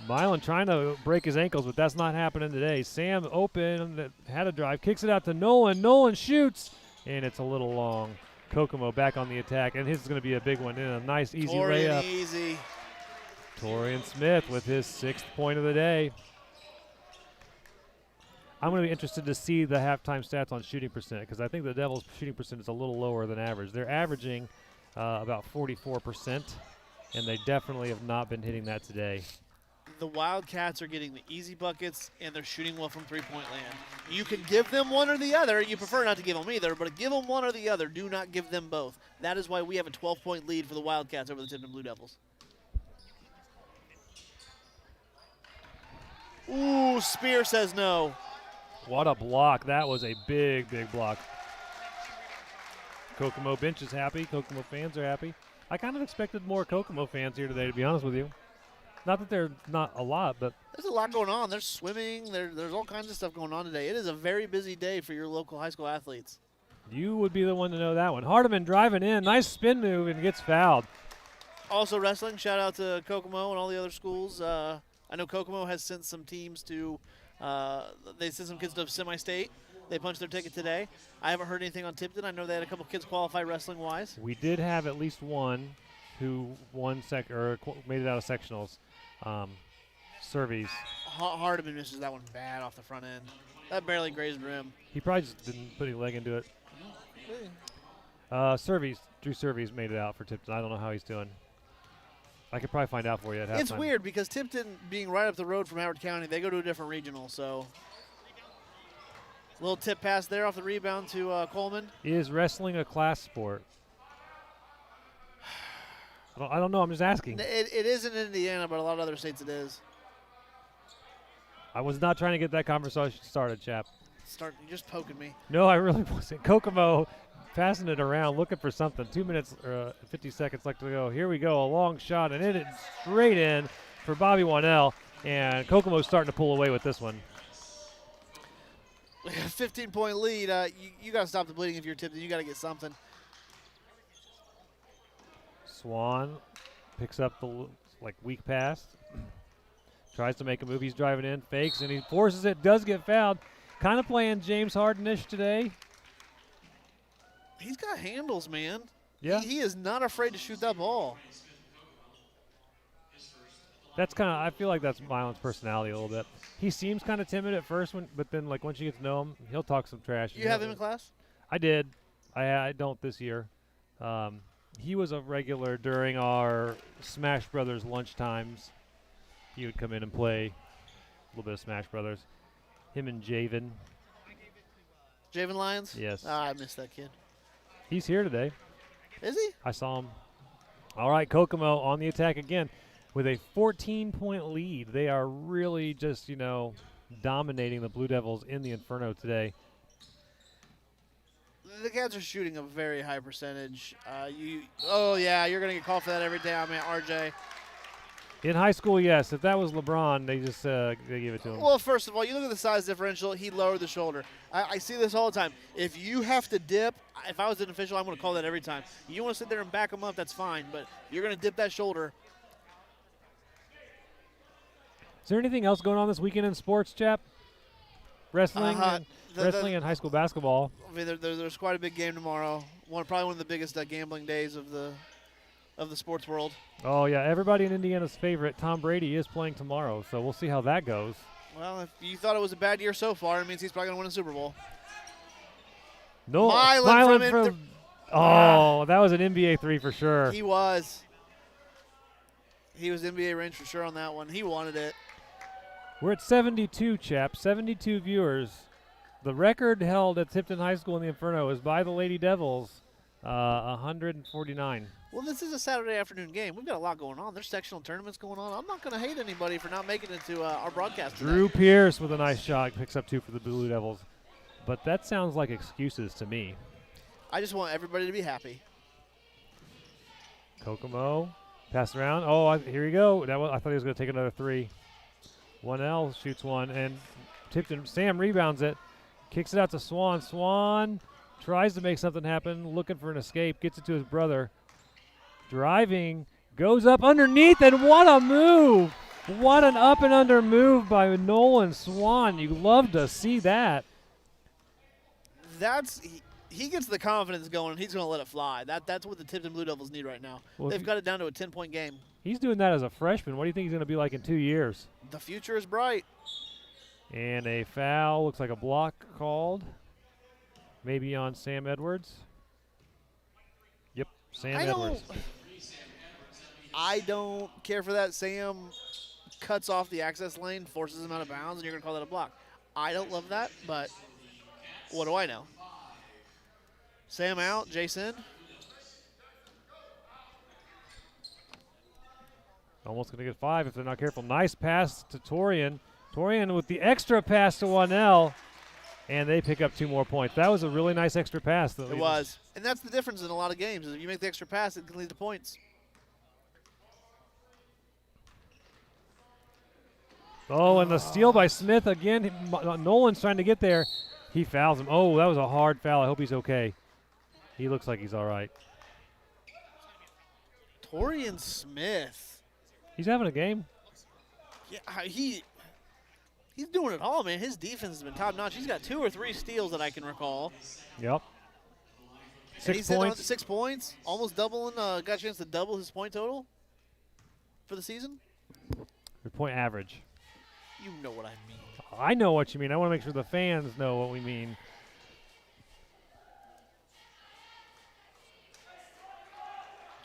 Milan trying to break his ankles, but that's not happening today. Sam open, had a drive, kicks it out to Nolan. Nolan shoots, and it's a little long. Kokomo back on the attack, and his is going to be a big one. And a nice, easy layup. Easy. Torian Smith with his 6th point of the day. I'm going to be interested to see the halftime stats on shooting percent because I think the Devils' shooting percent is a little lower than average. They're averaging about 44%, and they definitely have not been hitting that today. The Wildcats are getting the easy buckets, and they're shooting well from three-point land. You can give them one or the other. You prefer not to give them either, but give them one or the other. Do not give them both. That is why we have a 12-point lead for the Wildcats over the Tipton Blue Devils. Ooh, Spear says no. What a block. That was a big, big block. Kokomo bench is happy. Kokomo fans are happy. I kind of expected more Kokomo fans here today, to be honest with you. Not that they're not a lot, but there's a lot going on. There's swimming. There's all kinds of stuff going on today. It is a very busy day for your local high school athletes. You would be the one to know that one. Hardiman driving in. Nice spin move and gets fouled. Also wrestling. Shout out to Kokomo and all the other schools. I know Kokomo has sent some teams to they sent some kids to semi-state. They punched their ticket today. I haven't heard anything on Tipton. I know they had a couple kids qualify wrestling-wise. We did have at least one who won made it out of sectionals. Service. Hardiman misses that one bad off the front end. That barely grazed rim. He probably just didn't put any leg into it. Drew Service made it out for Tipton. I don't know how he's doing. I could probably find out for you at halftime. It's weird because Tipton, being right up the road from Howard County, they go to a different regional, so little tip pass there off the rebound to Coleman. Is wrestling a class sport? I don't know. I'm just asking. It is in Indiana, but a lot of other states it is. I was not trying to get that conversation started, chap. You're just poking me. No, I really wasn't. Kokomo passing it around, looking for something. 2 minutes, 50 seconds left to go. Here we go, a long shot, and it straight in for Bobby Wanell. And Kokomo's starting to pull away with this one. 15-point lead. You got to stop the bleeding if you're Tipton. You got to get something. Swan picks up the weak pass. Tries to make a move. He's driving in, fakes, and he forces it. Does get fouled. Kind of playing James Harden-ish today. He's got handles, man. Yeah. He is not afraid to shoot that ball. That's kind of, I feel like that's Milan's personality a little bit. He seems kind of timid at first, but then once you get to know him, he'll talk some trash. You have him in class? I did. I don't this year. He was a regular during our Smash Brothers lunch times. He would come in and play a little bit of Smash Brothers. Him and Javen. Javen Lyons? Yes. I missed that kid. He's here today. Is he? I saw him. All right, Kokomo on the attack again with a 14-point lead. They are really just, dominating the Blue Devils in the Inferno today. The Cats are shooting a very high percentage. You're going to get called for that every time, man, RJ. In high school, yes. If that was LeBron, they just they give it to him. Well, first of all, you look at the size differential. He lowered the shoulder. I see this all the time. If you have to dip, if I was an official, I'm going to call that every time. You want to sit there and back him up, that's fine. But you're going to dip that shoulder. Is there anything else going on this weekend in sports, chap? Wrestling, wrestling and high school basketball. I mean, there's quite a big game tomorrow. Probably one of the biggest gambling days of the sports world. Oh, yeah. Everybody in Indiana's favorite, Tom Brady, is playing tomorrow, so we'll see how that goes. Well, if you thought it was a bad year so far, it means he's probably going to win a Super Bowl. No, Milan from that was an NBA three for sure. He was. He was NBA range for sure on that one. He wanted it. We're at 72, chaps, 72 viewers. The record held at Tipton High School in the Inferno is by the Lady Devils, 149. Well, this is a Saturday afternoon game. We've got a lot going on. There's sectional tournaments going on. I'm not going to hate anybody for not making it to our broadcast today. Drew Pierce with a nice shot, picks up 2 for the Blue Devils. But that sounds like excuses to me. I just want everybody to be happy. Kokomo, pass around. Oh, here we go. I thought he was going to take another 3. 1L shoots one, and Tipton, Sam rebounds it, kicks it out to Swan. Swan tries to make something happen, looking for an escape, gets it to his brother. Driving, goes up underneath, and what a move! What an up and under move by Nolan Swan. You love to see that. He gets the confidence going, and he's going to let it fly. That's what the Tipton Blue Devils need right now. Well, they've got it down to a 10-point game. He's doing that as a freshman. What do you think he's going to be like in 2 years? The future is bright. And a foul. Looks like a block called. Maybe on Sam Edwards. Yep, Sam Edwards. I don't care for that. Sam cuts off the access lane, forces him out of bounds, and you're going to call that a block. I don't love that, but what do I know? Sam out, Jason. Almost going to get 5 if they're not careful. Nice pass to Torian. Torian with the extra pass to 1L, and they pick up 2 more points. That was a really nice extra pass. It was. And that's the difference in a lot of games. Is if you make the extra pass, it can lead to points. Oh, and the steal by Smith again. Nolan's trying to get there. He fouls him. Oh, that was a hard foul. I hope he's okay. He looks like he's all right. Torian Smith. He's having a game. Yeah, he's doing it all, man. His defense has been top-notch. He's got 2 or 3 steals that I can recall. Yep. 6 points. 6 points, almost doubling. Got a chance to double his point total for the season. Your point average. You know what I mean. I know what you mean. I want to make sure the fans know what we mean.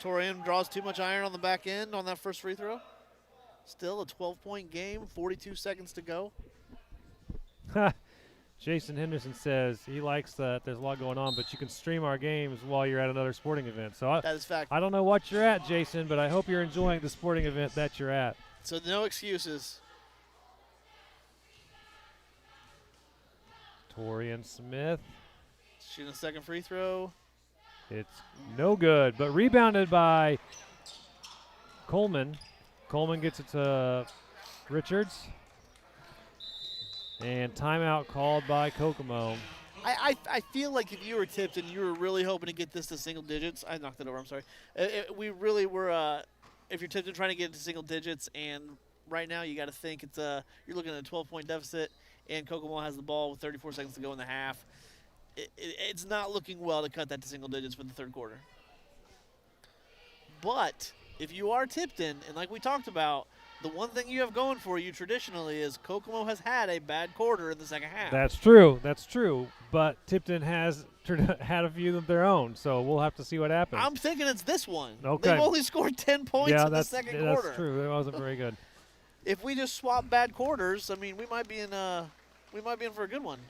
Torian draws too much iron on the back end on that first free throw. Still a 12-point game, 42 seconds to go. Jason Henderson says he likes that there's a lot going on, but you can stream our games while you're at another sporting event. So that is fact. I don't know what you're at, Jason, but I hope you're enjoying the sporting event that you're at. So no excuses. Torian Smith. Shooting a second free throw. It's no good, but rebounded by Coleman. Coleman gets it to Richards. And timeout called by Kokomo. I feel like if you were Tipton, you were really hoping to get this to single digits. I knocked it over, I'm sorry. We really were, if you're Tipton, trying to get it to single digits, and right now you got to think it's you're looking at a 12-point deficit, and Kokomo has the ball with 34 seconds to go in the half. It's not looking well to cut that to single digits for the third quarter. But if you are Tipton, and like we talked about, the one thing you have going for you traditionally is Kokomo has had a bad quarter in the second half. That's true. That's true. But Tipton has had a few of their own, so we'll have to see what happens. I'm thinking it's this one. Okay. They've only scored 10 points in the second quarter. That's true. It wasn't very good. If we just swap bad quarters, I mean, we might be in for a good one.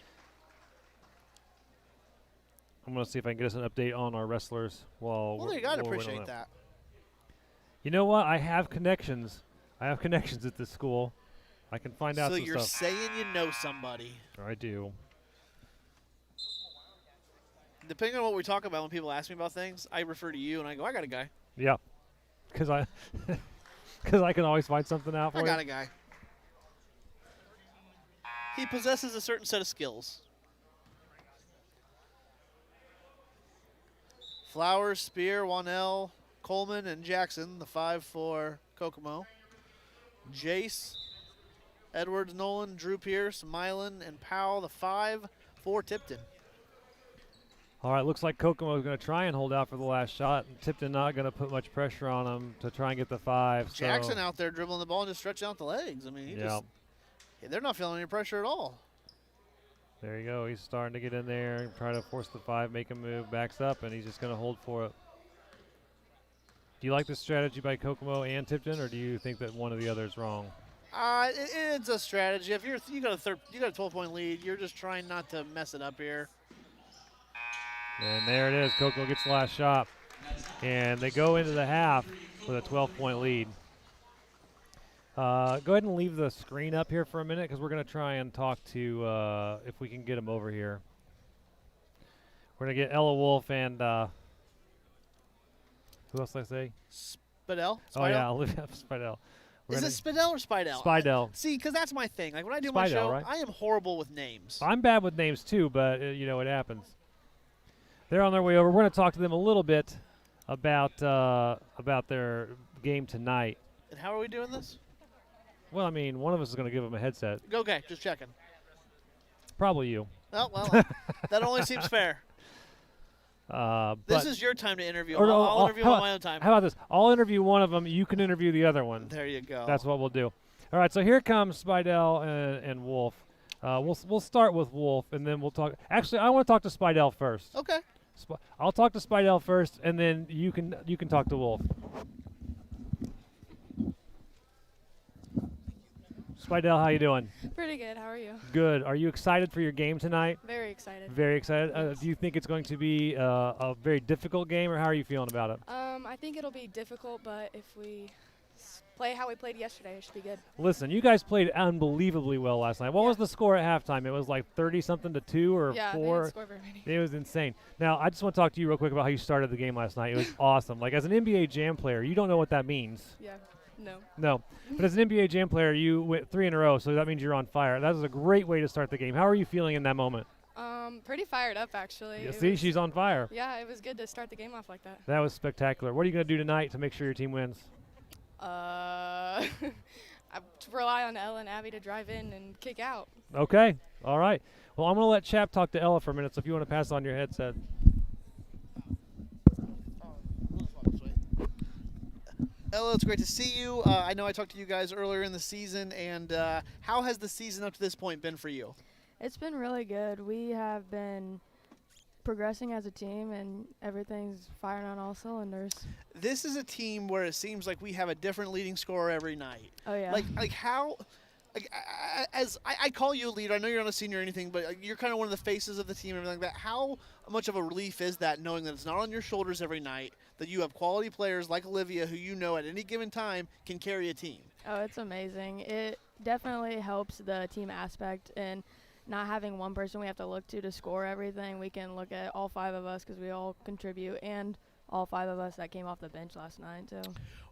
I'm going to see if I can get us an update on our wrestlers. Well, you got to appreciate that. You know what? I have connections. I have connections at this school. I can find out some stuff. So you're saying you know somebody. I do. Depending on what we talk about when people ask me about things, I refer to you and I go, I got a guy. Yeah. Because I can always find something out for you. I got a guy. He possesses a certain set of skills. Flowers, Spear, Wanell, Coleman, and Jackson, the 5 for Kokomo. Jace, Edwards, Nolan, Drew Pierce, Milan, and Powell, the 5 for Tipton. All right, looks like Kokomo is going to try and hold out for the last shot. And Tipton not going to put much pressure on him to try and get the 5. Jackson out there dribbling the ball and just stretching out the legs. I mean, they're not feeling any pressure at all. There you go. He's starting to get in there and try to force the 5, make a move, backs up, and he's just going to hold for it. Do you like this strategy by Kokomo and Tipton, or do you think that one or the other is wrong? It's a strategy. If you got a 12-point lead, you're just trying not to mess it up here. And there it is. Kokomo gets the last shot, and they go into the half with a 12-point lead. Go ahead and leave the screen up here for a minute because we're going to try and talk to, if we can get him over here. We're going to get Ella Wolf and, who else did I say? Spidell? Oh, yeah, Olivia Spidell. Is it Spidell or Spidell? Spidell. See, because that's my thing. Like when I do Spidell, my show, right? I am horrible with names. I'm bad with names too, but, it happens. They're on their way over. We're going to talk to them a little bit about their game tonight. And how are we doing this? Well, I mean, one of us is going to give them a headset. Okay, just checking. Probably you. Oh, well, that only seems fair. This is your time to interview. I'll interview on my own time. How about this? I'll interview one of them. You can interview the other one. There you go. That's what we'll do. All right, so here comes Spidell and Wolf. We'll start with Wolf, and then we'll talk. Actually, I want to talk to Spidell first. Okay. I'll talk to Spidell first, and then you can talk to Wolf. Spidell, how you doing? Pretty good. How are you? Good. Are you excited for your game tonight? Very excited. Very excited. Yes. Do you think it's going to be a very difficult game, or how are you feeling about it? I think it'll be difficult, but if we play how we played yesterday, it should be good. Listen, you guys played unbelievably well last night. What was the score at halftime? It was like 30-something to 2 or 4. Yeah, they didn't score very many. It was insane. Now, I just want to talk to you real quick about how you started the game last night. It was awesome. Like, as an NBA Jam player, you don't know what that means. Yeah. No. No. But as an NBA Jam player, you went 3 in a row, so that means you're on fire. That was a great way to start the game. How are you feeling in that moment? Pretty fired up, actually. Yeah, see, she's on fire. Yeah, it was good to start the game off like that. That was spectacular. What are you going to do tonight to make sure your team wins? I rely on Ella and Abby to drive in and kick out. Okay. All right. Well, I'm going to let Chap talk to Ella for a minute, so if you want to pass on your headset. Ella, it's great to see you. I know I talked to you guys earlier in the season, and how has the season up to this point been for you? It's been really good. We have been progressing as a team, and everything's firing on all cylinders. This is a team where it seems like we have a different leading scorer every night. Oh, yeah. Like how – like, as I call you a leader, I know you're not a senior or anything, but you're kind of one of the faces of the team and everything like that. How much of a relief is that, knowing that it's not on your shoulders every night, that you have quality players like Olivia who you know at any given time can carry a team? Oh, it's amazing. It definitely helps the team aspect, and not having one person we have to look to score everything. We can look at all 5 of us because we all contribute, and all 5 of us that came off the bench last night. So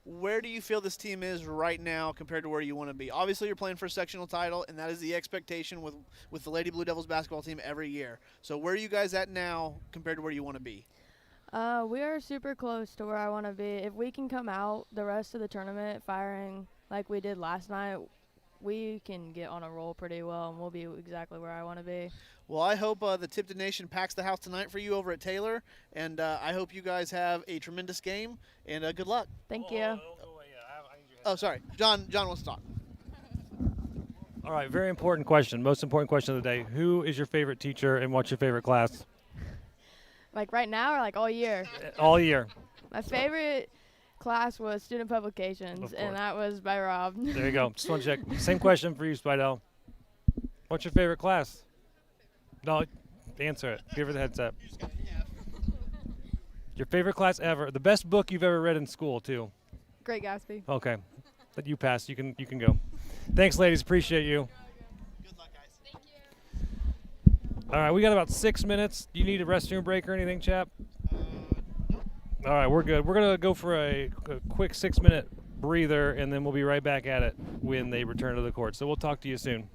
Where do you feel this team is right now compared to where you want to be? Obviously, you're playing for a sectional title, and that is the expectation with the Lady Blue Devils basketball team every year. So where are you guys at now compared to where you want to be? we are super close to where I want to be. If we can come out the rest of the tournament firing like we did last night, we can get on a roll pretty well, and we'll be exactly where I want to be. Well, I hope the Tipton Nation packs the house tonight for you over at Taylor, and I hope you guys have a tremendous game, and good luck. Thank you. Don't go away yet. I need your Oh, sorry. John wants to talk. All right, very important question. Most important question of the day. Who is your favorite teacher and what's your favorite class? Like right now or like all year? All year. My favorite class was student publications, and that was by Rob. There you go. Just want to check. Same question for you, Spidell. What's your favorite class? No, answer it. Give her the headset. Your favorite class ever. The best book you've ever read in school, too. Great Gatsby. Okay. But you passed. You can go. Thanks, ladies. Appreciate you. Good luck, guys. Thank you. All right, we got about 6 minutes. Do you need a restroom break or anything, chap? All right, we're good. We're going to go for a quick 6-minute breather, and then we'll be right back at it when they return to the court. So we'll talk to you soon.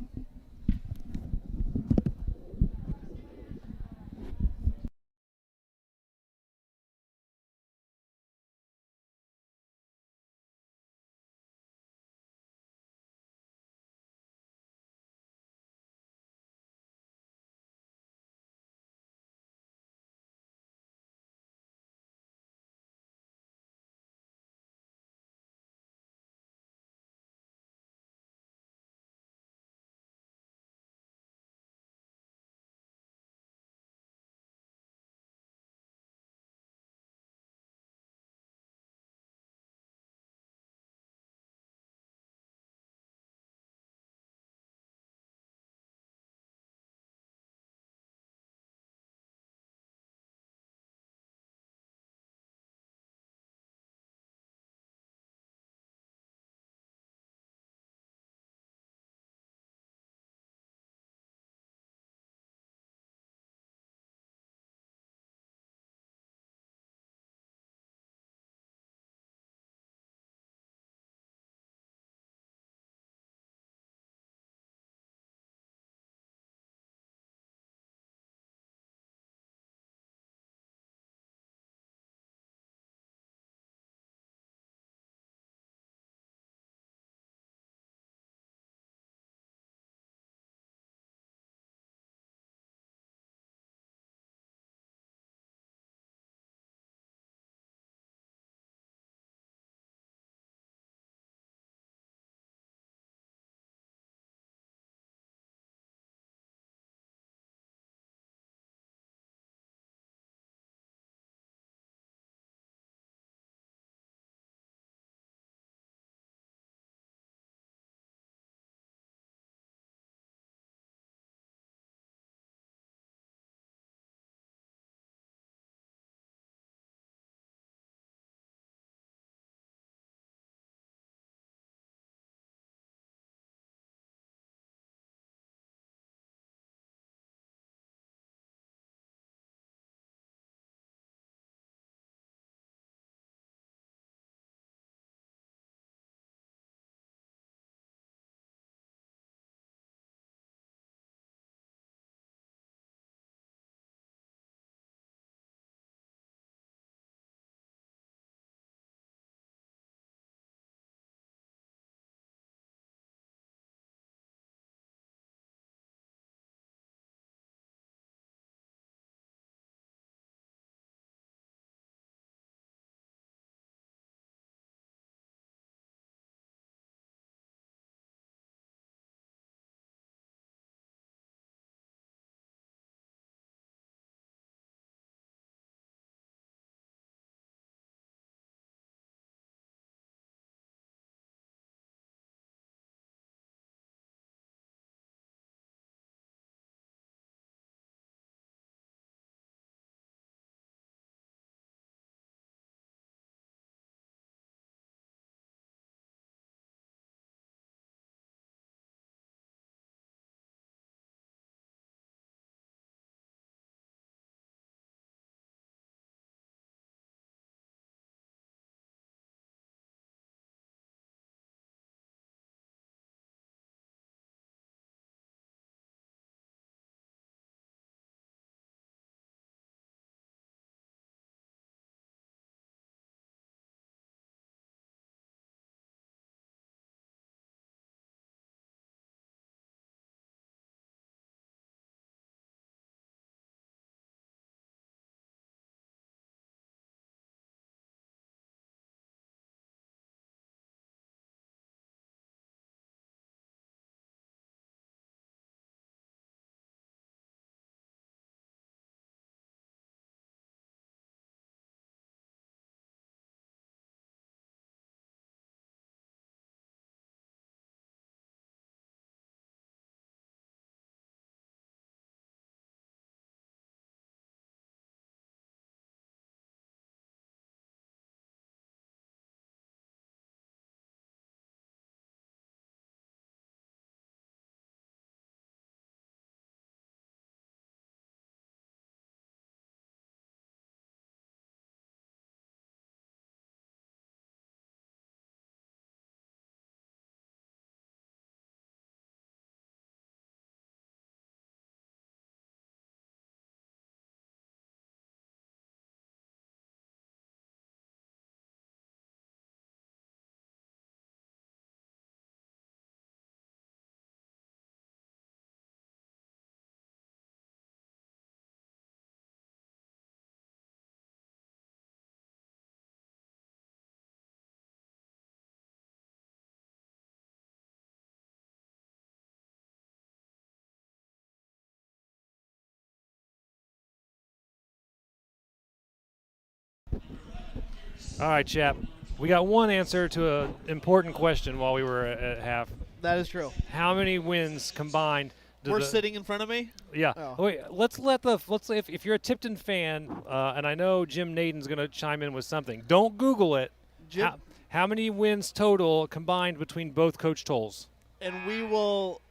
All right, chap. We got one answer to an important question while we were at half. That is true. How many wins combined? We're sitting in front of me? Yeah. Oh. Wait, if you're a Tipton fan, and I know Jim Naden's going to chime in with something, don't Google it. Jim, How many wins total combined between both Coach Tolles? and we will,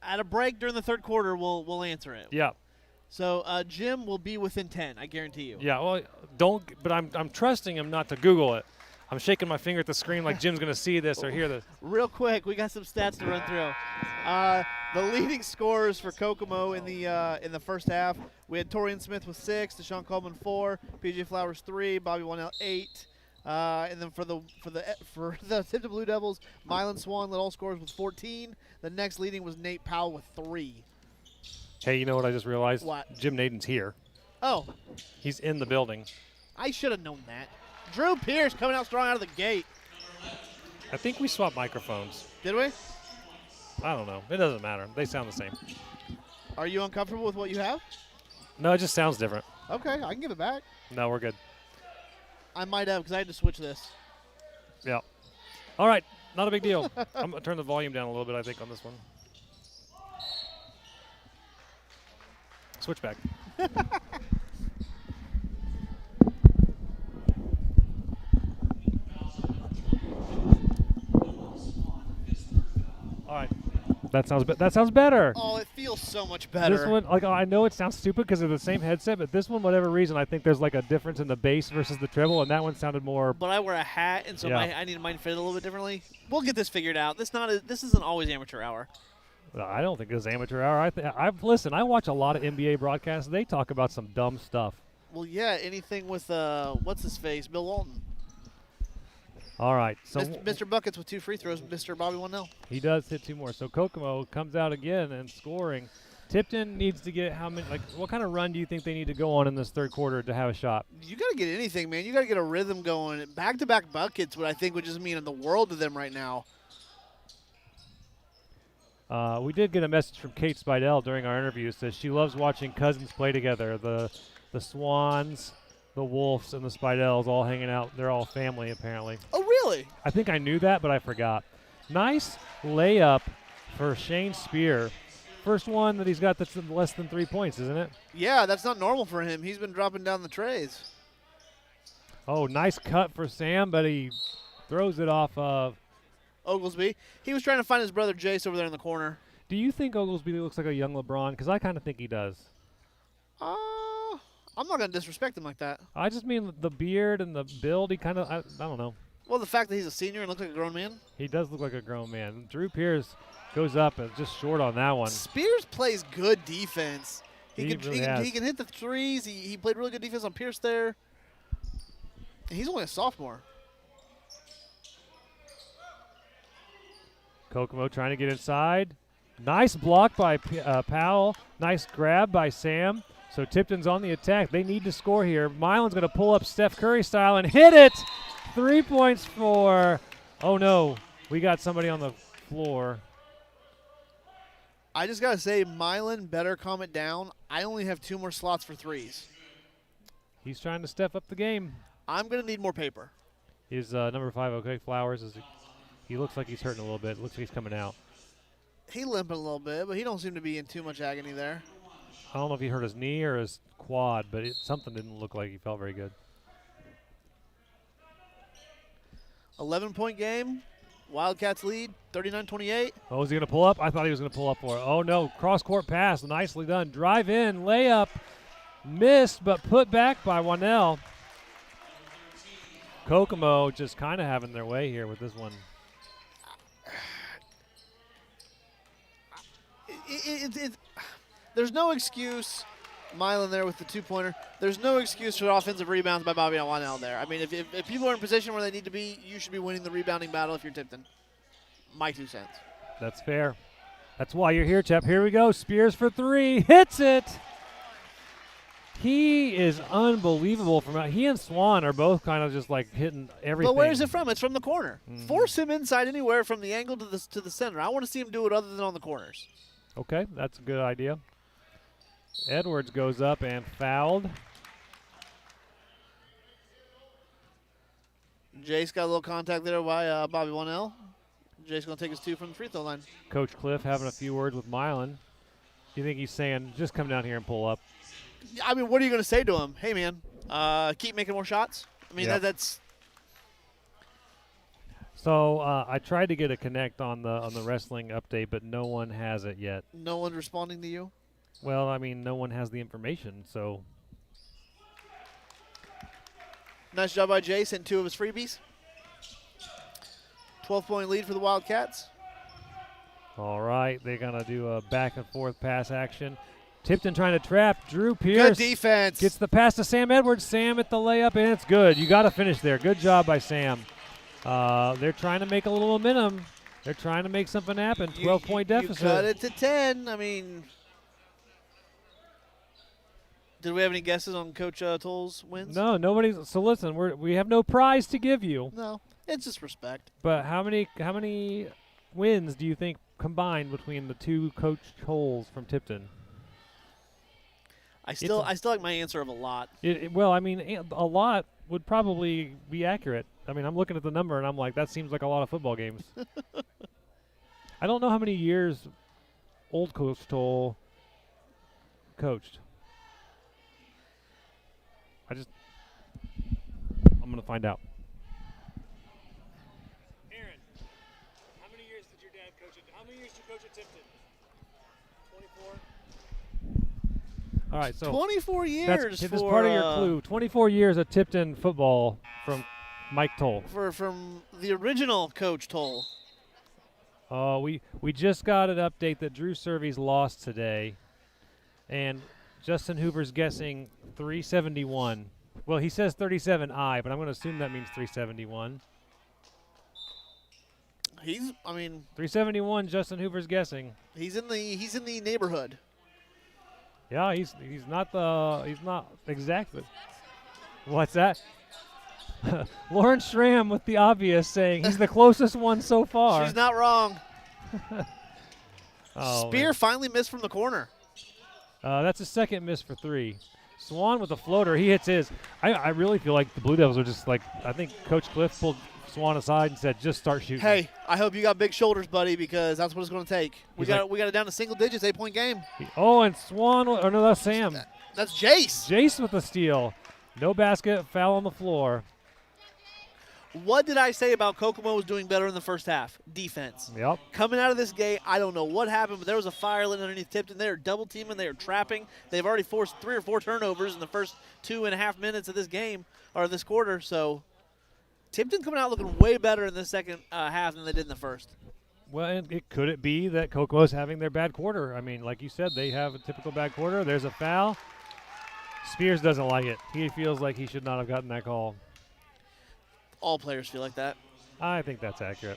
at a break during the third quarter, we'll answer it. Yeah. So Jim will be within 10, I guarantee you. Yeah. Well, but I'm trusting him not to Google it. I'm shaking my finger at the screen like Jim's going to see this or hear this. Real quick, we got some stats to run through. The leading scorers for Kokomo in the first half, we had Torian Smith with 6, Deshaun Coleman 4, PJ Flowers 3, Bobby Wanell 8, and then for the Tipton Blue Devils, Mylan Swan led all scorers with 14. The next leading was Nate Powell with 3. Hey, you know what I just realized? What? Jim Naden's here. Oh, He's in the building. I should have known that. Drew Pierce coming out strong out of the gate. I think we swapped microphones. Did we? I don't know. It doesn't matter. They sound the same. Are you uncomfortable with what you have? No, it just sounds different. Okay, I can give it back. No, we're good. I might have because I had to switch this. Yeah. All right. Not a big deal. I'm going to turn the volume down a little bit, I think, on this one. Switch back. All right. That sounds better. Oh, it feels so much better. This one, like, I know it sounds stupid because of the same headset, but this one, whatever reason, I think there's like a difference in the bass versus the treble, and that one sounded more. But I wear a hat, and so Yeah. I need mine fit a little bit differently. We'll get this figured out. This isn't always amateur hour. I don't think it's amateur hour. Listen. I watch a lot of NBA broadcasts. They talk about some dumb stuff. Well, yeah, anything with what's his face, Bill Walton. All right, so Mr. Buckets with 2 free throws, Mr. Bobby Wanell. he does hit 2 more. So Kokomo comes out again and scoring. Tipton needs to get how many? Like, what kind of run do you think they need to go on in this third quarter to have a shot? You got to get anything, man. You got to get a rhythm going. Back-to-back buckets, what I think would just mean in the world to them right now. We did get a message from Kate Spidell during our interview. Says she loves watching cousins play together. The Swans, the Wolves, and the Spidells all hanging out. They're all family, apparently. Oh, really? I think I knew that, but I forgot. Nice layup for Shane Spear. First one that he's got that's less than 3 points, isn't it? Yeah, that's not normal for him. He's been dropping down the trays. Oh, nice cut for Sam, but he throws it off of. Oglesby. He was trying to find his brother Jace over there in the corner. Do you think Oglesby looks like a young LeBron? Because I kind of think he does. I'm not going to disrespect him like that. I just mean the beard and the build. He kind of, I don't know. Well, the fact that he's a senior and looks like a grown man. He does look like a grown man. Drew Pierce goes up and just short on that one. Spears plays good defense. He has. can hit the threes. He played really good defense on Pierce there. And he's only a sophomore. Kokomo trying to get inside. Nice block by Powell. Nice grab by Sam. So Tipton's on the attack. They need to score here. Milan's going to pull up Steph Curry style and hit it. 3 points for, oh no, we got somebody on the floor. I just got to say, Milan better calm it down. I only have 2 more slots for threes. He's trying to step up the game. I'm going to need more paper. His number 5, okay, Flowers, he looks like he's hurting a little bit. Looks like he's coming out. He limping a little bit, but he don't seem to be in too much agony there. I don't know if he hurt his knee or his quad, but something didn't look like he felt very good. 11-point game. Wildcats lead, 39-28. Oh, is he going to pull up? I thought he was going to pull up for it. Oh, no. Cross-court pass. Nicely done. Drive in. Layup. Missed, but put back by Wanell. Kokomo just kind of having their way here with this one. There's no excuse, Milan there with the 2-pointer. There's no excuse for offensive rebounds by Bobby Wanell there. I mean, if people are in position where they need to be, you should be winning the rebounding battle if you're Tipton. My 2 cents. That's fair. That's why you're here, Chep. Here we go. Spears for 3. Hits it. He is unbelievable. He and Swan are both kind of just like hitting everything. But where is it from? It's from the corner. Mm-hmm. Force him inside anywhere from the angle to the center. I want to see him do it other than on the corners. Okay, that's a good idea. Edwards goes up and fouled. Jace got a little contact there by Bobby 1L. Jace going to take his 2 from the free throw line. Coach Cliff having a few words with Milan. You think he's saying, just come down here and pull up? I mean, what are you going to say to him? Hey, man, keep making more shots? I mean, Yep. that's – So I tried to get a connect on the wrestling update, but no one has it yet. no one responding to you? Well, I mean, no one has the information, so Nice job by Jace, hitting 2 of his freebies. 12-point lead for the Wildcats. all right, they're going to do a back-and-forth pass action. Tipton trying to trap. Drew Pierce Good defense. gets the pass to Sam Edwards. Sam at the layup, and it's good. You got to finish there. Good job by Sam. They're trying to make a little momentum. They're trying to make something happen. 12-point deficit. You cut it to 10. I mean, did we have any guesses on Coach Toll's wins? No, nobody's. So listen, we have no prize to give you. No, it's just respect. But how many wins do you think combined between the two Coach Tolls from Tipton? I still like my answer of a lot. Well, I mean, a lot would probably be accurate. I mean, I'm looking at the number, and I'm like, that seems like a lot of football games. I don't know how many years old Coach Toll coached. I'm going to find out. Aaron, how many years did your dad coach at? How many years did you coach at Tipton? 24. All right, so 24 years. that's for, part of your clue. 24 years of Tipton football from Mike Toll. From the original Coach Toll. We just got an update that Drew Survey's lost today, and Justin Hoover's guessing 371. Well, he says 37I, but I'm going to assume that means 371. I mean, 371. Justin Hoover's guessing. he's in the neighborhood. Yeah, he's not exactly. What's that? Lauren Schramm with the obvious saying he's the closest one so far. She's not wrong. Oh, Spear man. finally missed from the corner. That's a second miss for 3. Swan with a floater. He hits his. I really feel like the Blue Devils are just like, I think Coach Cliff pulled Swan aside and said, just start shooting. Hey, I hope you got big shoulders, buddy, because that's what it's going to take. We He's got it down to single digits, 8-point game. And Swan. Or no, that's Sam. That's Jace. Jace with the steal. No basket. Foul on the floor. What did I say about Kokomo was doing better in the first half? Defense. Yep. Coming out of this game, I don't know what happened, but there was a fire lit underneath Tipton. They are double teaming. They are trapping. They've already forced 3 or 4 turnovers in the first 2.5 minutes of this game, or this quarter. So Tipton coming out looking way better in the second half than they did in the first. Well, and could it be that Kokomo's having their bad quarter? I mean, like you said, they have a typical bad quarter. There's a foul. Spears doesn't like it. He feels like he should not have gotten that call. All players feel like that. I think that's accurate.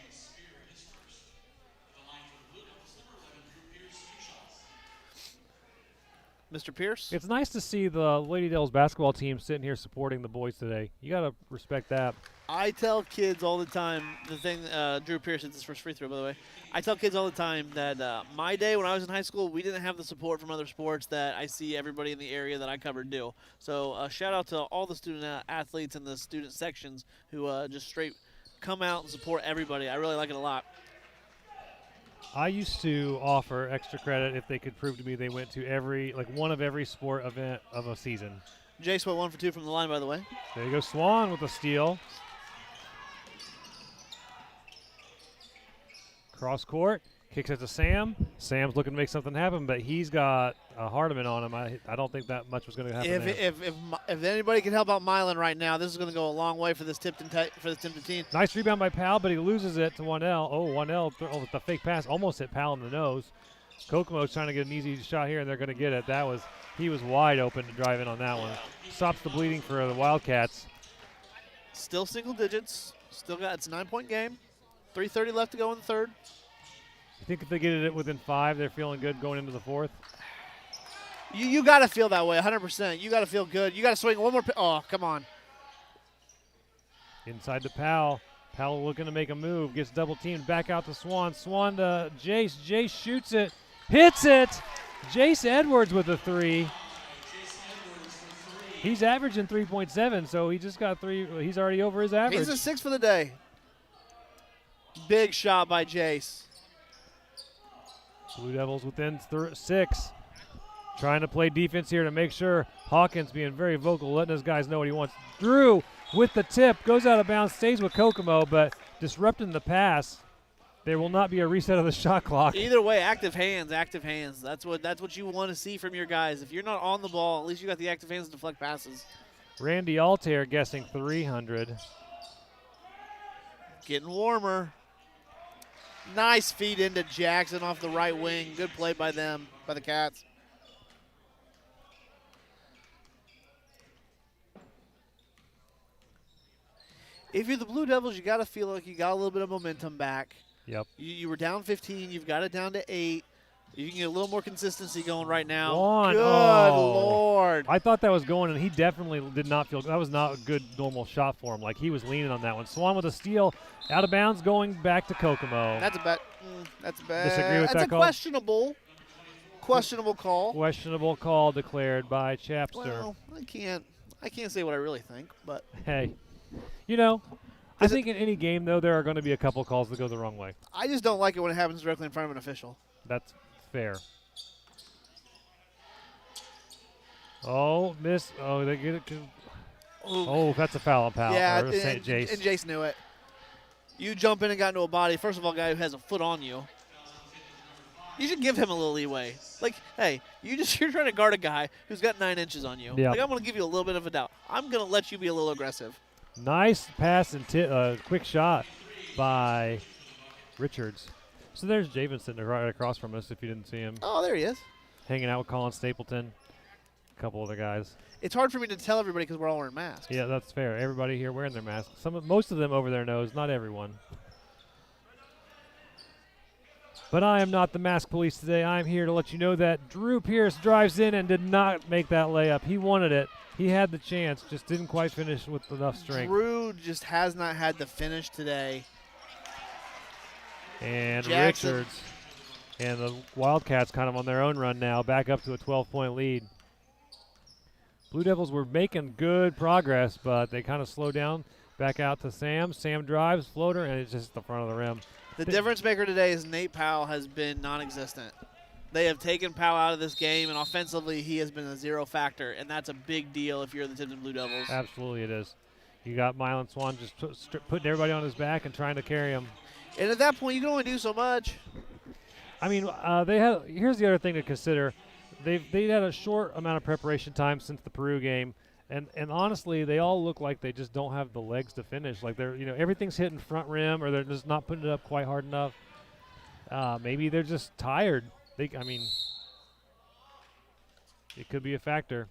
Mr. Pierce? It's nice to see the Lady Devils basketball team sitting here supporting the boys today. You got to respect that. I tell kids all the time, the thing, Drew Pierce hit his first free throw, by the way. I tell kids all the time that my day when I was in high school, we didn't have the support from other sports that I see everybody in the area that I covered do. So shout out to all the student athletes and the student sections who just straight come out and support everybody. I really like it a lot. I used to offer extra credit if they could prove to me they went to one of every sport event of a season. Jace went 1 for 2 from the line, by the way. There you go, Swan with a steal. Cross court, kicks it to Sam. Sam's looking to make something happen, but he's got a Hardiman on him. I don't think that much was going to happen. If anybody can help out Milan right now, this is going to go a long way for this Tipton team. Nice rebound by Powell, but he loses it to 1L. 1L with the fake pass almost hit Powell in the nose. Kokomo's trying to get an easy shot here, and they're going to get it. He was wide open to drive in on that one. Stops the bleeding for the Wildcats. Still single digits. It's a 9-point game. 3:30 left to go in the third. You think if they get it within 5, they're feeling good going into the fourth? You got to feel that way, 100%. You got to feel good. You got to swing one more. Oh, come on. Inside to Powell. Powell looking to make a move. Gets double teamed. Back out to Swan. Swan to Jace. Jace shoots it. Hits it. Jace Edwards with a 3. He's averaging 3.7, so he just got 3. He's already over his average. He's a 6 for the day. Big shot by Jace. Blue Devils within 6. Trying to play defense here to make sure. Hawkins being very vocal, letting his guys know what he wants. Drew with the tip, goes out of bounds, stays with Kokomo, but disrupting the pass. There will not be a reset of the shot clock. Either way, active hands, active hands. That's what you want to see from your guys. If you're not on the ball, at least you got the active hands to deflect passes. Randy Altair guessing 300. Getting warmer. Nice feed into Jackson off the right wing. Good play by them, by the Cats. If you're the Blue Devils, you got to feel like you got a little bit of momentum back. Yep. You were down 15. You've got it down to 8. You can get a little more consistency going right now. One. Good Oh. Lord. I thought that was going, and he definitely did not feel – that was not a good normal shot for him. Like, he was leaning on that one. Swan with a steal, out of bounds, going back to Kokomo. That's a bad. That's a bad. Disagree with that's that a call? questionable call. Questionable call declared by Chapster. Well, I can't say what I really think, but Hey, you know, I think in any game, though, there are going to be a couple calls that go the wrong way. I just don't like it when it happens directly in front of an official. That's fair. Oh, miss. Oh, they get it. Oh, that's a foul on Powell. Yeah, or St. Jace. and Jace knew it. You jump in and got into a body. First of all, guy who has a foot on you. You should give him a little leeway. Like, hey, you're trying to guard a guy who's got 9 inches on you. Yeah. Like, I'm going to give you a little bit of a doubt. I'm going to let you be a little aggressive. Nice pass and quick shot by Richards. So there's Javen sitting right across from us if you didn't see him. Oh, there he is. Hanging out with Colin Stapleton. A couple other guys. It's hard for me to tell everybody because we're all wearing masks. Yeah, that's fair. Everybody here wearing their masks. Most of them over their nose, not everyone. But I am not the mask police today. I'm here to let you know that Drew Pierce drives in and did not make that layup. He wanted it. He had the chance, just didn't quite finish with enough strength. Drew just has not had the finish today. And Jackson. Richards and the Wildcats kind of on their own run now, back up to a 12-point lead. Blue Devils were making good progress, but they kind of slowed down. Back out to Sam. Sam drives, floater, and it's just the front of the rim. The difference maker today is Nate Powell has been non-existent. They have taken Powell out of this game, and offensively he has been a zero factor, and that's a big deal if you're the Tipton Blue Devils. Absolutely it is. You got Mylan Swan just putting everybody on his back and trying to carry him. And at that point, you can only do so much. I mean, here's the other thing to consider. They had a short amount of preparation time since the Peru game, and honestly, they all look like they just don't have the legs to finish. Like everything's hitting front rim, or they're just not putting it up quite hard enough. Maybe they're just tired. It could be a factor.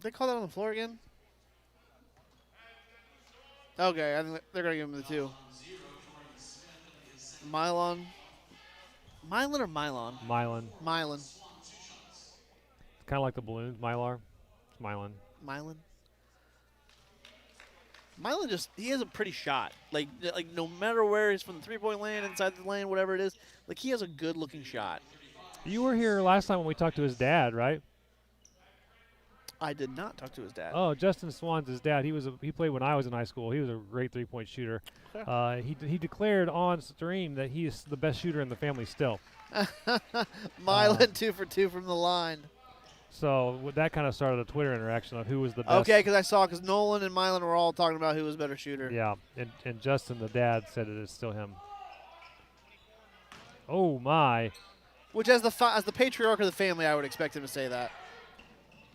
They call that on the floor again? Okay, I think they're going to give him the 2. Mylon or Mylon? Mylan. Mylon. It's kind of like the balloons. Mylar. It's Mylan. Mylon he has a pretty shot. Like no matter where he's from the 3-point lane, inside the lane, whatever it is, like he has a good looking shot. You were here last time when we talked to his dad, right? I did not talk to his dad. Oh, Justin Swan's his dad. He played when I was in high school. He was a great 3-point shooter. He declared on stream that he is the best shooter in the family still. Mylon 2 for 2 from the line. So that kind of started a Twitter interaction of who was the best. Okay, because Nolan and Mylon were all talking about who was better shooter. Yeah, and Justin, the dad, said it is still him. Oh, my. Which, as the patriarch of the family, I would expect him to say that.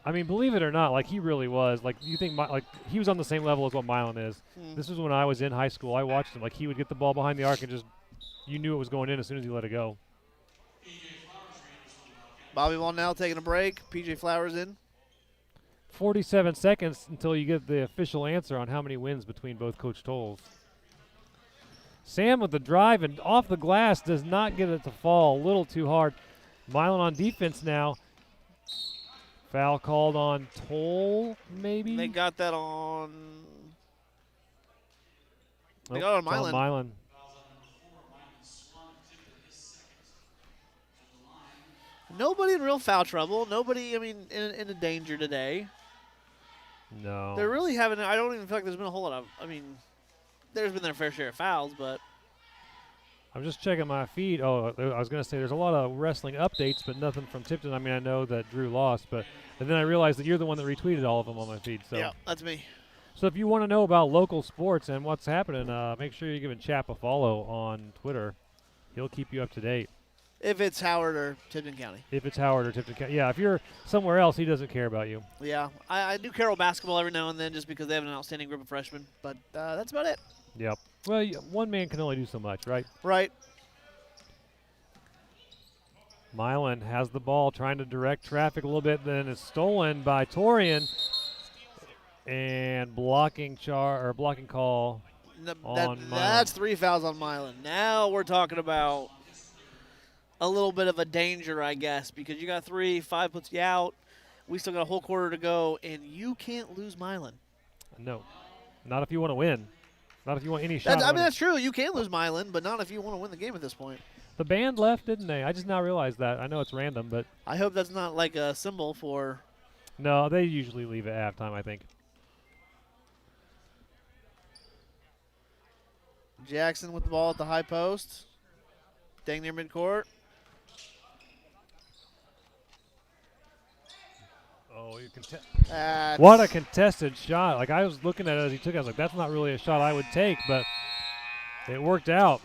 I mean, believe it or not, like he really was. Like you think, like he was on the same level as what Mylon is. This was when I was in high school. I watched him. Like he would get the ball behind the arc and you knew it was going in as soon as he let it go. Bobby Ball now taking a break. PJ Flowers in. 47 seconds until you get the official answer on how many wins between both Coach Tolles. Sam with the drive and off the glass does not get it to fall. A little too hard. Mylon on defense now. Foul called on Toll, maybe? They got that on. They Nope, got it on it's Mylon. Mylon. Nobody in real foul trouble. Nobody, in a danger today. No. They really haven't. I don't even feel like there's been a whole lot of. I mean, there's been their fair share of fouls, but I'm just checking my feed. Oh, I was going to say there's a lot of wrestling updates, but nothing from Tipton. I mean, I know that Drew lost, but and then I realized that you're the one that retweeted all of them on my feed. So. yeah, that's me. So if you want to know about local sports and what's happening, make sure you're giving Chap a follow on Twitter. He'll keep you up to date. If it's Howard or Tipton County. If it's Howard or Tipton County. Yeah, if you're somewhere else, he doesn't care about you. Yeah, I do Carroll basketball every now and then just because they have an outstanding group of freshmen, but that's about it. Yep. Well, one man can only do so much, right? Right. Milan has the ball, trying to direct traffic a little bit, then it's stolen by Torian. And blocking call on that's 3 fouls on Milan. Now we're talking about a little bit of a danger, I guess, because you got 3, 5 puts you out. We still got a whole quarter to go, and you can't lose Milan. No, not if you want to win. Not if you want any shot. I mean, that's true. You can lose Milan, but not if you want to win the game at this point. The band left, didn't they? I just now realized that. I know it's random, but I hope that's not like a symbol for. No, they usually leave at halftime, I think. Jackson with the ball at the high post. Dang near midcourt. Oh, what a contested shot. Like, I was looking at it as he took it. I was like, that's not really a shot I would take, but it worked out.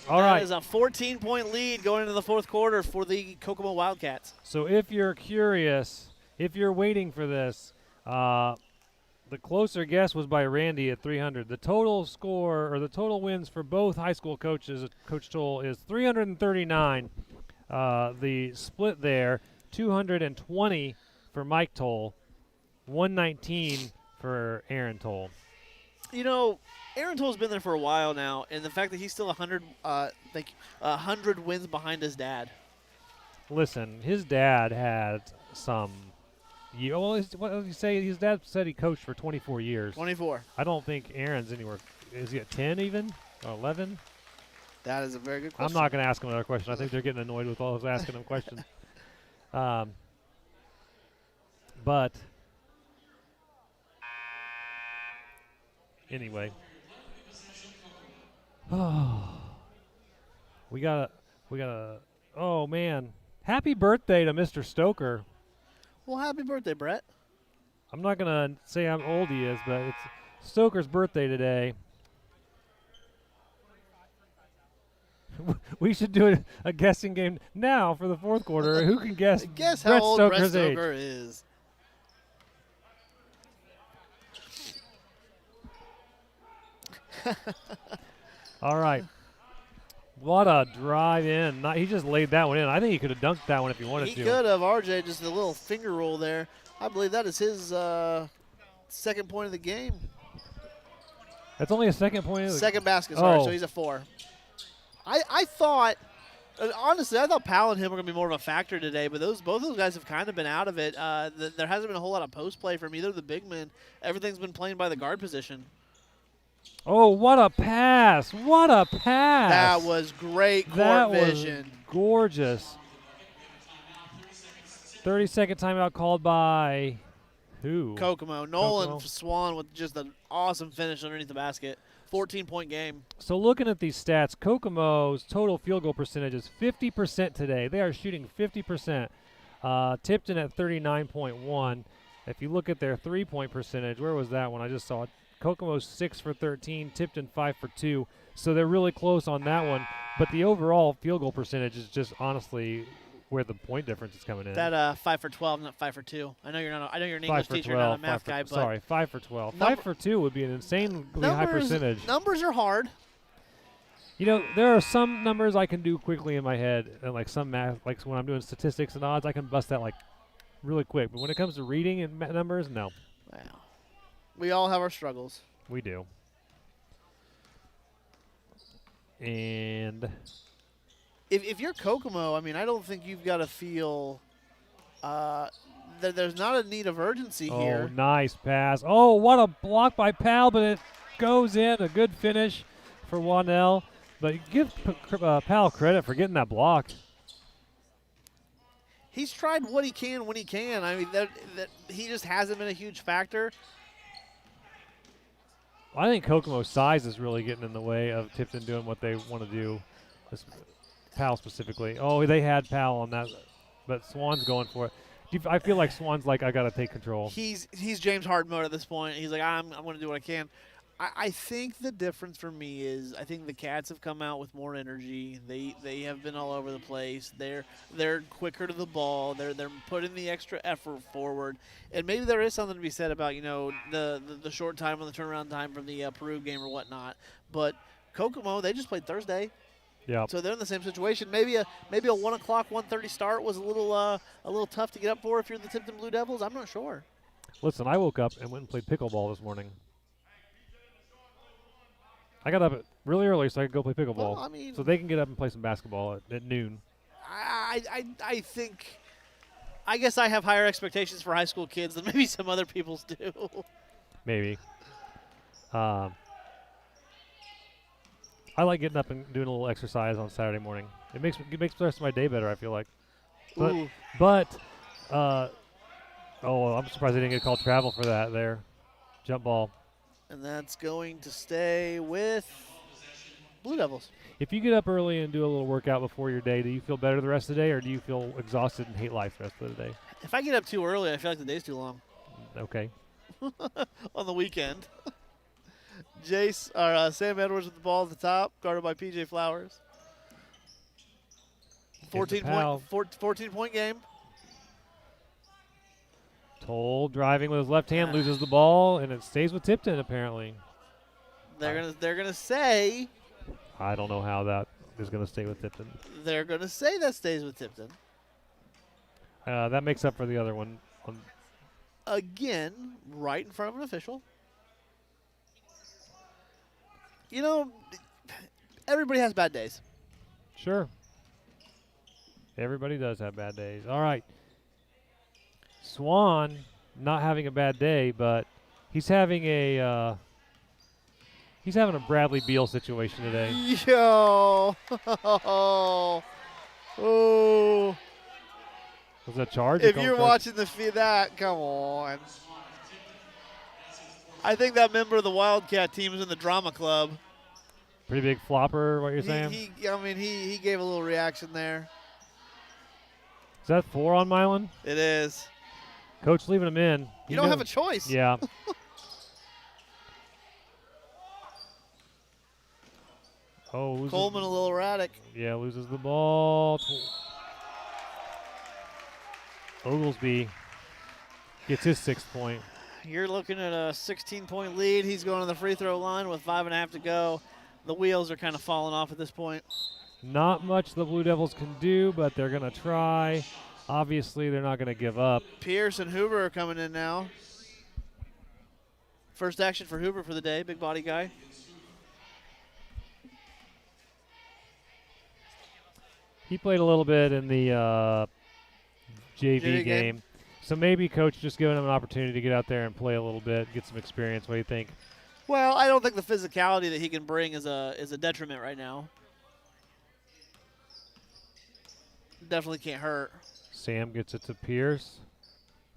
All right. That is a 14-point lead going into the fourth quarter for the Kokomo Wildcats. So if you're curious, if you're waiting for this, the closer guess was by Randy at 300. The total score, or the total wins for both high school coaches, Coach Toll, is 339. The split there, 220 for Mike Toll, 119 for Aaron Toll. You know, Aaron Toll's been there for a while now, and the fact that he's still 100 wins behind his dad. Listen, his dad had some. What did he say? His dad said he coached for 24 years. 24. I don't think Aaron's anywhere. Is he at 10 even? Or 11? That is a very good question. I'm not going to ask him another question. I think they're getting annoyed with all of us asking them questions. But anyway. We got a oh man. Happy birthday to Mr. Stoker. Well, happy birthday, Brett. I'm not going to say how old he is, but it's Stoker's birthday today. We should do a guessing game now for the fourth quarter. Who can guess how Brett old Stoker's Brett Stoker age? is? All right. What a drive in. He just laid that one in. I think he could have dunked that one if he wanted to. He could have, RJ, just a little finger roll there. I believe that is his second point of the game. That's only a second point. Second basket, sorry, Oh. so he's a 4. I thought, honestly, I thought Powell and him were going to be more of a factor today, but both those guys have kind of been out of it. There hasn't been a whole lot of post play from either of the big men. Everything's been playing by the guard position. Oh, what a pass. What a pass. That was great court vision. Was gorgeous. 30-second timeout called by who? Kokomo. Nolan Kokomo. Swan with just an awesome finish underneath the basket. 14-point game. So looking at these stats, Kokomo's total field goal percentage is 50% today. They are shooting 50%. Tipton at 39.1. If you look at their three-point percentage, where was that one? I just saw it. Kokomo's 6 for 13, Tipton 5 for 2. So they're really close on that one. But the overall field goal percentage is just honestly where the point difference is coming in. That 5 for 12, not 5 for 2. I know you're not. I know you're an English teacher, not a math guy. But sorry, 5 for 12. 5 for 2 would be an insanely high percentage. Numbers are hard. You know, there are some numbers I can do quickly in my head, and like some math, like when I'm doing statistics and odds, I can bust that like really quick. But when it comes to reading and numbers, no. Wow. We all have our struggles. We do. And if you're Kokomo, I mean, I don't think you've got to feel that there's not a need of urgency here. Oh, nice pass. Oh, what a block by Pal, but it goes in. A good finish for Wanell. But give Pal credit for getting that block. he's tried what he can when he can. I mean, that he just hasn't been a huge factor. I think Kokomo's size is really getting in the way of Tipton doing what they want to do. Powell specifically. Oh, they had Powell on that, but Swan's going for it. I feel like Swan's like, I got to take control. He's James Harden mode at this point. He's like, I'm going to do what I can. I think the difference for me is I think the Cats have come out with more energy. They have been all over the place. They're quicker to the ball. They're putting the extra effort forward. And maybe there is something to be said about, you know, the short time on the turnaround time from the Peru game or whatnot. But Kokomo, they just played Thursday. Yeah. So they're in the same situation. Maybe a 1 o'clock, 1:30 start was a little tough to get up for if you're the Tipton Blue Devils. I'm not sure. Listen, I woke up and went and played pickleball this morning. I got up really early so I could go play pickleball. Well, I mean, so they can get up and play some basketball at noon. I think, I guess I have higher expectations for high school kids than maybe some other people's do. Maybe. I like getting up and doing a little exercise on Saturday morning. It makes the rest of my day better, I feel like. But I'm surprised they didn't get called travel for that there. Jump ball. And that's going to stay with Blue Devils. If you get up early and do a little workout before your day, do you feel better the rest of the day, or do you feel exhausted and hate life the rest of the day? If I get up too early, I feel like the day's too long. Okay. On the weekend. Sam Edwards with the ball at the top, guarded by P.J. Flowers. 14-point game. Toll driving with his left hand, loses the ball, and it stays with Tipton apparently. They're gonna say. I don't know how that is gonna stay with Tipton. They're gonna say that stays with Tipton. That makes up for the other one. Again, right in front of an official. You know, everybody has bad days. Sure. Everybody does have bad days. All right. Swan not having a bad day, but he's having a Bradley Beal situation today. Yo. Oh. Was that a charge? If you're watching the feed, come on. I think that member of the Wildcat team is in the drama club. Pretty big flopper, what you're saying? He gave a little reaction there. Is that 4 on Milan? It is. Coach leaving him in. You don't have a choice. Yeah. Coleman a little erratic. Yeah, loses the ball. Oglesby gets his 6th point. You're looking at a 16-point lead. He's going to the free throw line with 5.5 to go. The wheels are kind of falling off at this point. Not much the Blue Devils can do, but they're going to try. Obviously, they're not going to give up. Pierce and Hoover are coming in now. First action for Hoover for the day, big body guy. He played a little bit in the JV game. So maybe Coach just giving him an opportunity to get out there and play a little bit, get some experience. What do you think? Well, I don't think the physicality that he can bring is a detriment right now. Definitely can't hurt. Sam gets it to Pierce.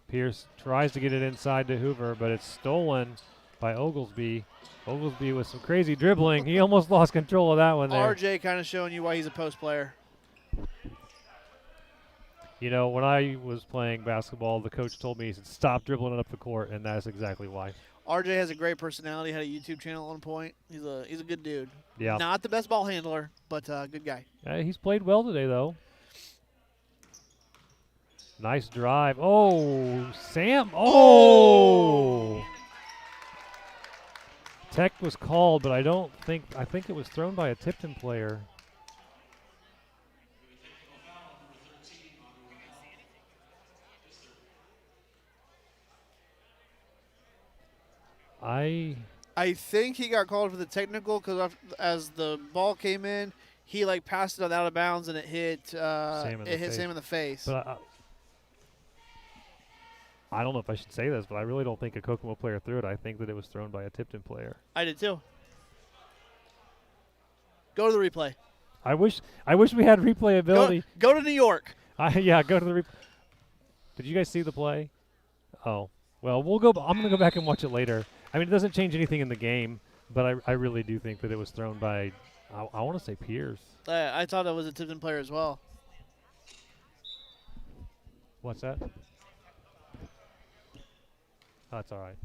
Pierce tries to get it inside to Hoover, but it's stolen by Oglesby. Oglesby with some crazy dribbling. He almost lost control of that one there. RJ kind of showing you why he's a post player. You know, when I was playing basketball, the coach told me, he said, stop dribbling it up the court, and that's exactly why. RJ has a great personality, had a YouTube channel at one point. He's a good dude. Yeah. Not the best ball handler, but good guy. He's played well today, though. Nice drive. Oh, Sam. Oh! Tech was called, but I think it was thrown by a Tipton player. I think he got called for the technical because as the ball came in, he passed it out of bounds and it hit Sam in the face. But I don't know if I should say this, but I really don't think a Kokomo player threw it. I think that it was thrown by a Tipton player. I did too. Go to the replay. I wish we had replay ability. Go to New York. Yeah, go to the replay. Did you guys see the play? Oh, well, we'll go. I'm gonna go back and watch it later. I mean, it doesn't change anything in the game, but I really do think that it was thrown by, I want to say Pierce. I thought it was a Tipton player as well. What's that? Oh, that's all right.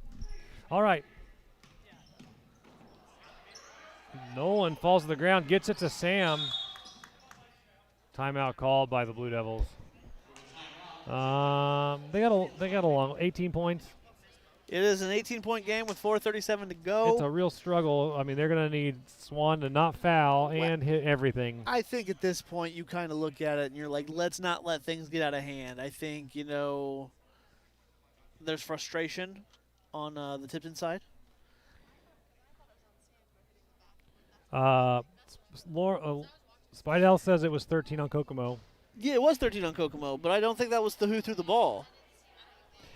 All right. Nolan falls to the ground, gets it to Sam. Timeout called by the Blue Devils. They got along 18 points. It is an 18-point game with 4:37 to go. It's a real struggle. I mean, they're going to need Swan to not foul and hit everything. I think at this point you kind of look at it and you're like, let's not let things get out of hand. I think, there's frustration on the Tipton side. Spidell says it was 13 on Kokomo. Yeah, it was 13 on Kokomo, but I don't think that was who threw the ball.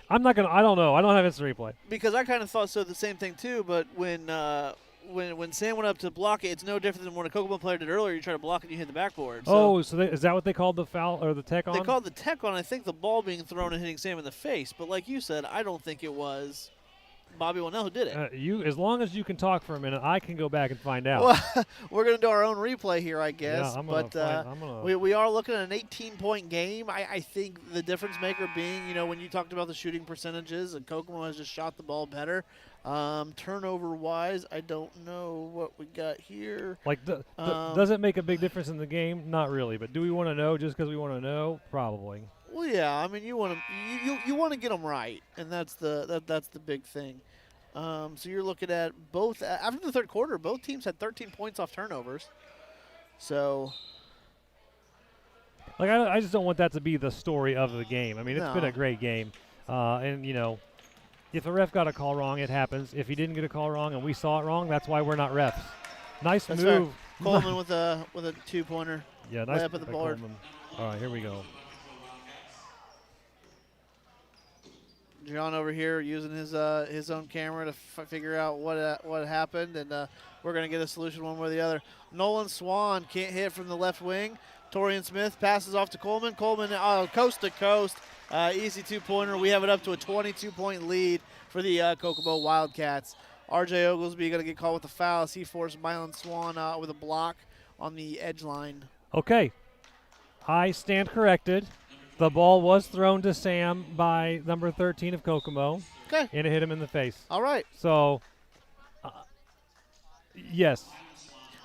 I don't know. I don't have instant replay. Because I kind of thought the same thing too, but when Sam went up to block it, it's no different than when a Kokomo player did earlier. You try to block it and you hit the backboard. So is that what they called the foul or the tech on? They called the tech on, I think, the ball being thrown and hitting Sam in the face. But like you said, I don't think it was Bobby Winnell who did it. As long as you can talk for a minute, I can go back and find out. Well, we're going to do our own replay here, I guess. Yeah, we are looking at an 18-point game. I think the difference maker being, when you talked about the shooting percentages, and Kokomo has just shot the ball better. Turnover-wise, I don't know what we got here. Does it make a big difference in the game? Not really, but do we want to know just because we want to know? Probably. Well, yeah. I mean, you want to get them right, and that's the big thing. So you're looking at both after the third quarter. Both teams had 13 points off turnovers. So, I just don't want that to be the story of the game. I mean, it's been a great game, and if a ref got a call wrong, it happens. If he didn't get a call wrong and we saw it wrong, that's why we're not refs. That's move. Fair. Coleman with a 2-pointer. Yeah, nice up at the board. Coleman. All right, here we go. John over here using his own camera to figure out what happened, and we're going to get a solution one way or the other. Nolan Swan can't hit from the left wing. Torian Smith passes off to Coleman. Coleman coast to coast. Easy 2-pointer. We have it up to a 22-point lead for the Kokomo Wildcats. R.J. Oglesby going to get called with a foul as he forced Mylan Swan with a block on the edge line. Okay. I stand corrected. The ball was thrown to Sam by number 13 of Kokomo. Okay. And it hit him in the face. All right. So, yes.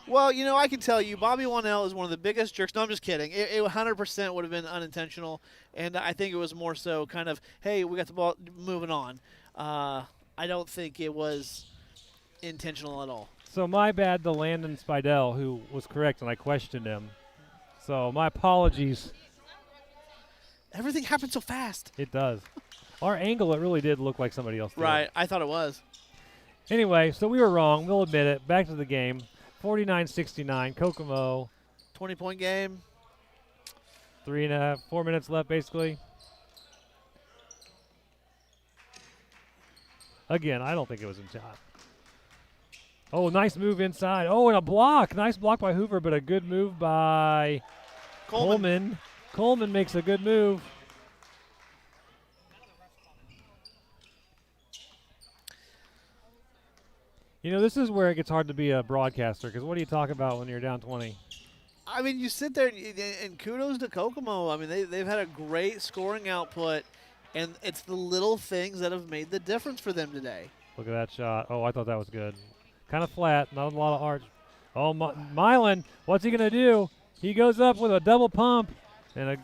Well, I can tell you, Bobby Winnell is one of the biggest jerks. No, I'm just kidding. It 100% would have been unintentional, and I think it was more so kind of, hey, we got the ball, moving on. I don't think it was intentional at all. So my bad to Landon Spidell, who was correct, and I questioned him. So my apologies. Everything happened so fast. It does. Our angle, it really did look like somebody else did. Right. I thought it was. Anyway, so we were wrong. We'll admit it. Back to the game. 49-69. Kokomo. 20-point game. 4 minutes left, basically. Again, I don't think it was in shot. Oh, nice move inside. Oh, and a block. Nice block by Hoover, but a good move by Coleman. Coleman makes a good move. This is where it gets hard to be a broadcaster, because what do you talk about when you're down 20? I mean, you sit there, and kudos to Kokomo. I mean, they've had a great scoring output, and it's the little things that have made the difference for them today. Look at that shot. Oh, I thought that was good. Kind of flat, not a lot of arch. Oh, Mylan, what's he going to do? He goes up with a double pump. And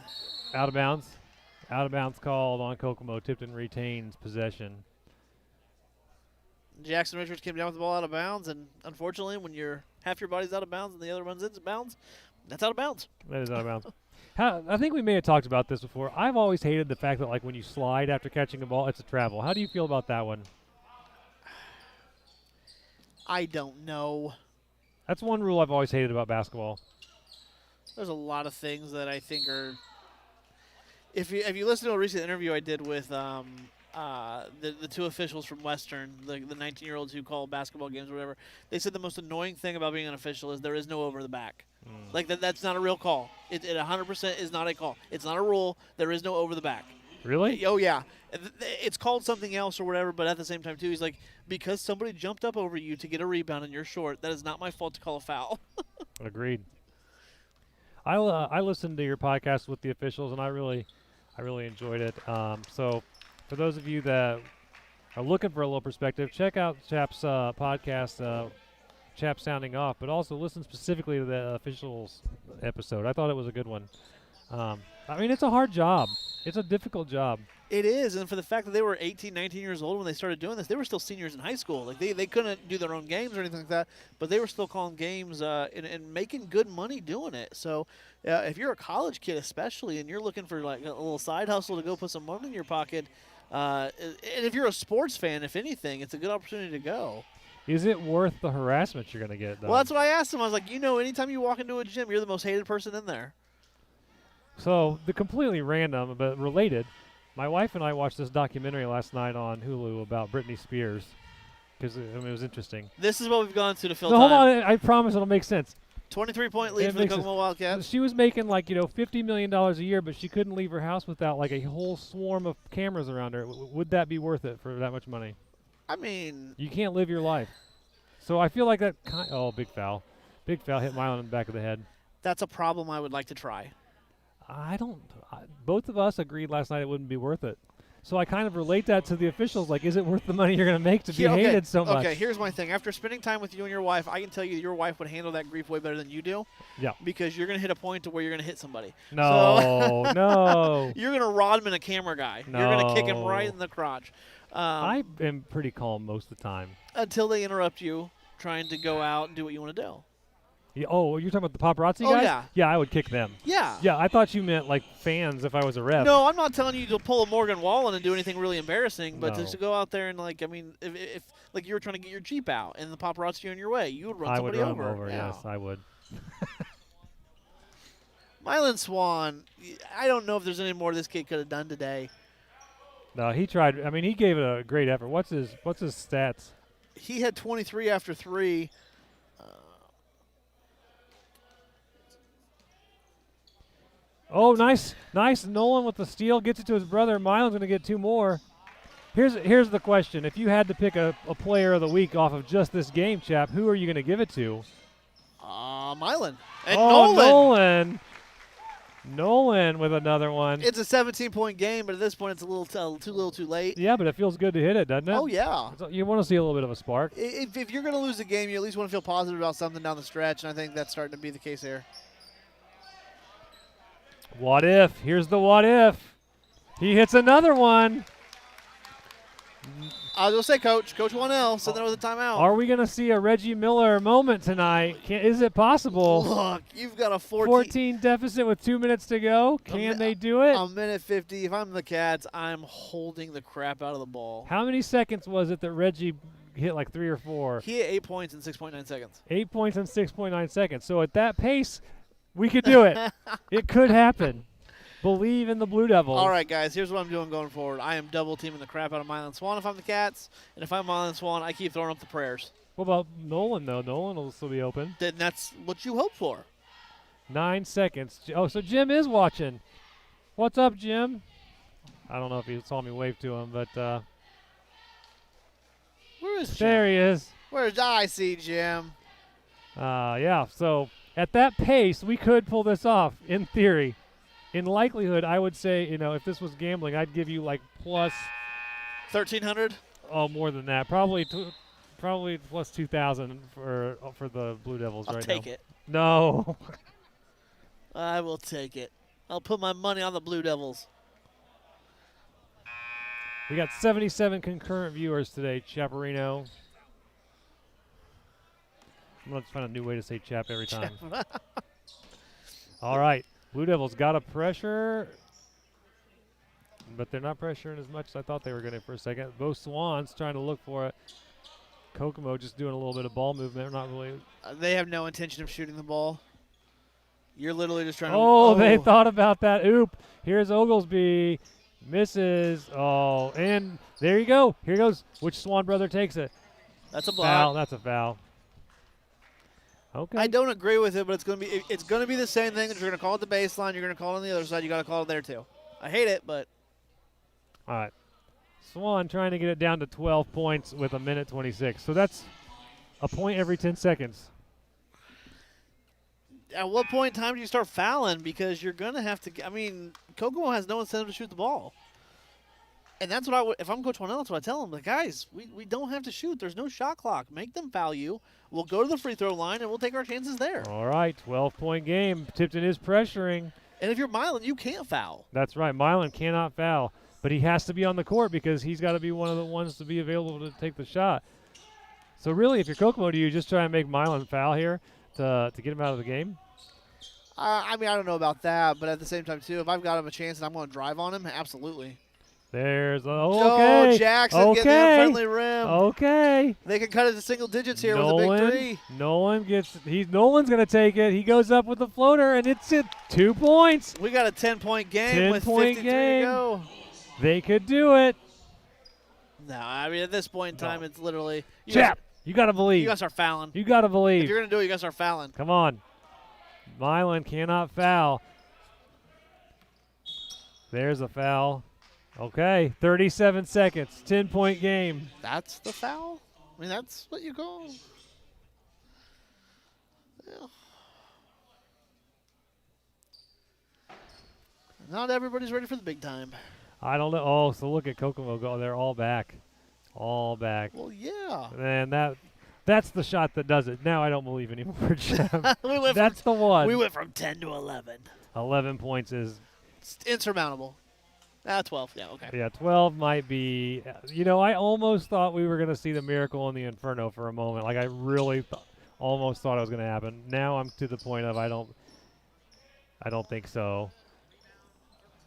out of bounds. Out of bounds called on Kokomo. Tipton retains possession. Jackson Richards came down with the ball out of bounds, and unfortunately, when half your body's out of bounds and the other one's in bounds, that's out of bounds. That is out of bounds. I think we may have talked about this before. I've always hated the fact that, when you slide after catching a ball, it's a travel. How do you feel about that one? I don't know. That's one rule I've always hated about basketball. There's a lot of things that I think are. If you listen to a recent interview I did with the two officials from Western, the 19-year-olds who call basketball games or whatever, they said the most annoying thing about being an official is there is no over the back. That's not a real call. It 100% is not a call. It's not a rule. There is no over the back. Really? Oh, yeah. It's called something else or whatever, but at the same time, too, he's like, because somebody jumped up over you to get a rebound and you're short, that is not my fault to call a foul. Agreed. I listened to your podcast with the officials, and I really enjoyed it. So for those of you that are looking for a little perspective, check out Chap's podcast, Chap Sounding Off, but also listen specifically to the officials episode. I thought it was a good one. I mean, it's a hard job. It's a difficult job. It is, and for the fact that they were 18, 19 years old when they started doing this, they were still seniors in high school. Like they couldn't do their own games or anything like that, but they were still calling games and making good money doing it. So if you're a college kid especially and you're looking for like a little side hustle to go put some money in your pocket, and if you're a sports fan, if anything, it's a good opportunity to go. Is it worth the harassment you're going to get, though? Well, that's what I asked him. I was like, anytime you walk into a gym, you're the most hated person in there. So, the completely random but related, my wife and I watched this documentary last night on Hulu about Britney Spears because it was interesting. This is what we've gone to fill no, time. hold on. I promise it'll make sense. 23-point lead for the Kokomo Wildcats. She was making like, $50 million a year, but she couldn't leave her house without like a whole swarm of cameras around her. Would that be worth it for that much money? I mean, you can't live your life. So I feel like that big foul. Big foul hit Milan in the back of the head. That's a problem I would like to try. Both of us agreed last night it wouldn't be worth it. So I kind of relate that to the officials. Like, is it worth the money you're going to make to be hated so much? Okay, here's my thing. After spending time with you and your wife, I can tell you your wife would handle that grief way better than you do. Yeah. Because you're going to hit a point to where you're going to hit somebody. No, no. You're going to rod him in a camera guy. No. You're going to kick him right in the crotch. I am pretty calm most of the time. Until they interrupt you trying to go out and do what you want to do. You're talking about the paparazzi Oh, guys? yeah. Yeah, I would kick them. Yeah. Yeah, I thought you meant like fans if I was a ref. No, I'm not telling you to pull a Morgan Wallen and do anything really embarrassing, but No. just to go out there and if like you were trying to get your Jeep out and the paparazzi are in your way, you would run I would somebody run over. Yeah. Yes, I would. Mylan Swan, I don't know if there's any more this kid could have done today. No, he tried. I mean, he gave it a great effort. What's his stats? He had 23 after 3. Oh, nice. Nolan with the steal. Gets it to his brother. Milan's going to get 2 more. Here's the question. If you had to pick a player of the week off of just this game, Chap, who are you going to give it to? Mylan. And Nolan. Nolan with another one. It's a 17-point game, but at this point it's a little too late. Yeah, but it feels good to hit it, doesn't it? Oh, yeah. You want to see a little bit of a spark. If you're going to lose the game, you at least want to feel positive about something down the stretch, and I think that's starting to be the case here. What if? Here's the what if. He hits another one. I was going to say, Coach 1L, sitting there with a timeout. Are we going to see a Reggie Miller moment tonight? Is it possible? Look, you've got a 14 deficit with 2 minutes to go. Can they do it? A minute 50. If I'm the Cats, I'm holding the crap out of the ball. How many seconds was it that Reggie hit, like 3 or 4? He hit 8 points in 6.9 seconds. 8 points in 6.9 seconds. So at that pace, we could do it. It could happen. Believe in the Blue Devils. All right, guys, here's what I'm doing going forward. I am double-teaming the crap out of Mylan Swan if I'm the Cats, and if I'm Mylan Swan, I keep throwing up the prayers. What about Nolan, though? Nolan will still be open. Then that's what you hope for. 9 seconds. Oh, so Jim is watching. What's up, Jim? I don't know if he saw me wave to him, but Where is Jim? there he is. Where's I see Jim? Yeah, so at that pace, we could pull this off, in theory. In likelihood, I would say, if this was gambling, I'd give you like plus 1,300? Oh, more than that. Probably plus 2,000 for the Blue Devils I'll right now. take it. No. I will take it. I'll put my money on the Blue Devils. We got 77 concurrent viewers today, Chaparino. I'm going to find a new way to say Chap every time. All right. Blue Devils got a pressure, but they're not pressuring as much as I thought they were going to for a second. Both Swans trying to look for it. Kokomo just doing a little bit of ball movement. Not really. They have no intention of shooting the ball. You're literally just trying to. Oh, they thought about that. Oop. Here's Oglesby. Misses. Oh, and there you go. Here goes. Which Swan brother takes it? That's a block. Foul. That's a foul. Okay. I don't agree with it, but it's going to be the same thing. That you're going to call it the baseline. You're going to call it on the other side. You got to call it there too. I hate it, but All right. Swan trying to get it down to 12 points with a minute 26. So that's a point every 10 seconds. At what point in time do you start fouling? Because you're going to have to – I mean, Kokomo has no incentive to shoot the ball. And that's what I would – if I'm Coach Warnell, that's what I tell them. Like, guys, we don't have to shoot. There's no shot clock. Make them foul you. We'll go to the free throw line, and we'll take our chances there. All right, 12-point game. Tipton is pressuring. And if you're Milan, you can't foul. That's right. Milan cannot foul. But he has to be on the court because he's got to be one of the ones to be available to take the shot. So really, if you're Kokomo, do you just try and make Milan foul here to get him out of the game? I mean, I don't know about that, but at the same time, too, if I've got him a chance and I'm going to drive on him, absolutely. There's okay. Oh, Jackson getting the unfriendly rim. Okay. They can cut it to single digits here with a big three. Nolan's going to take it. He goes up with the floater, and it's at 2 points. We got a 10-point game with 53 to go. They could do it. No, I mean, at this point in time, it's literally – Chap, you got to believe. You got to start fouling. You got to believe. If you're going to do it, you got to start fouling. Come on. Milan cannot foul. There's a foul. Okay, 37 seconds, 10-point game. That's the foul? I mean, that's what you call. Yeah. Not everybody's ready for the big time. I don't know. Oh, so look at Kokomo go. They're all back. All back. Well, yeah. And that's the shot that does it. Now I don't believe anymore, Jeff. That's the one. We went from 10 to 11. 11 points is it's insurmountable. 12. Yeah, okay. Yeah, 12 might be. I almost thought we were going to see the miracle in the Inferno for a moment. Like, I really almost thought it was going to happen. Now I'm to the point of I don't think so.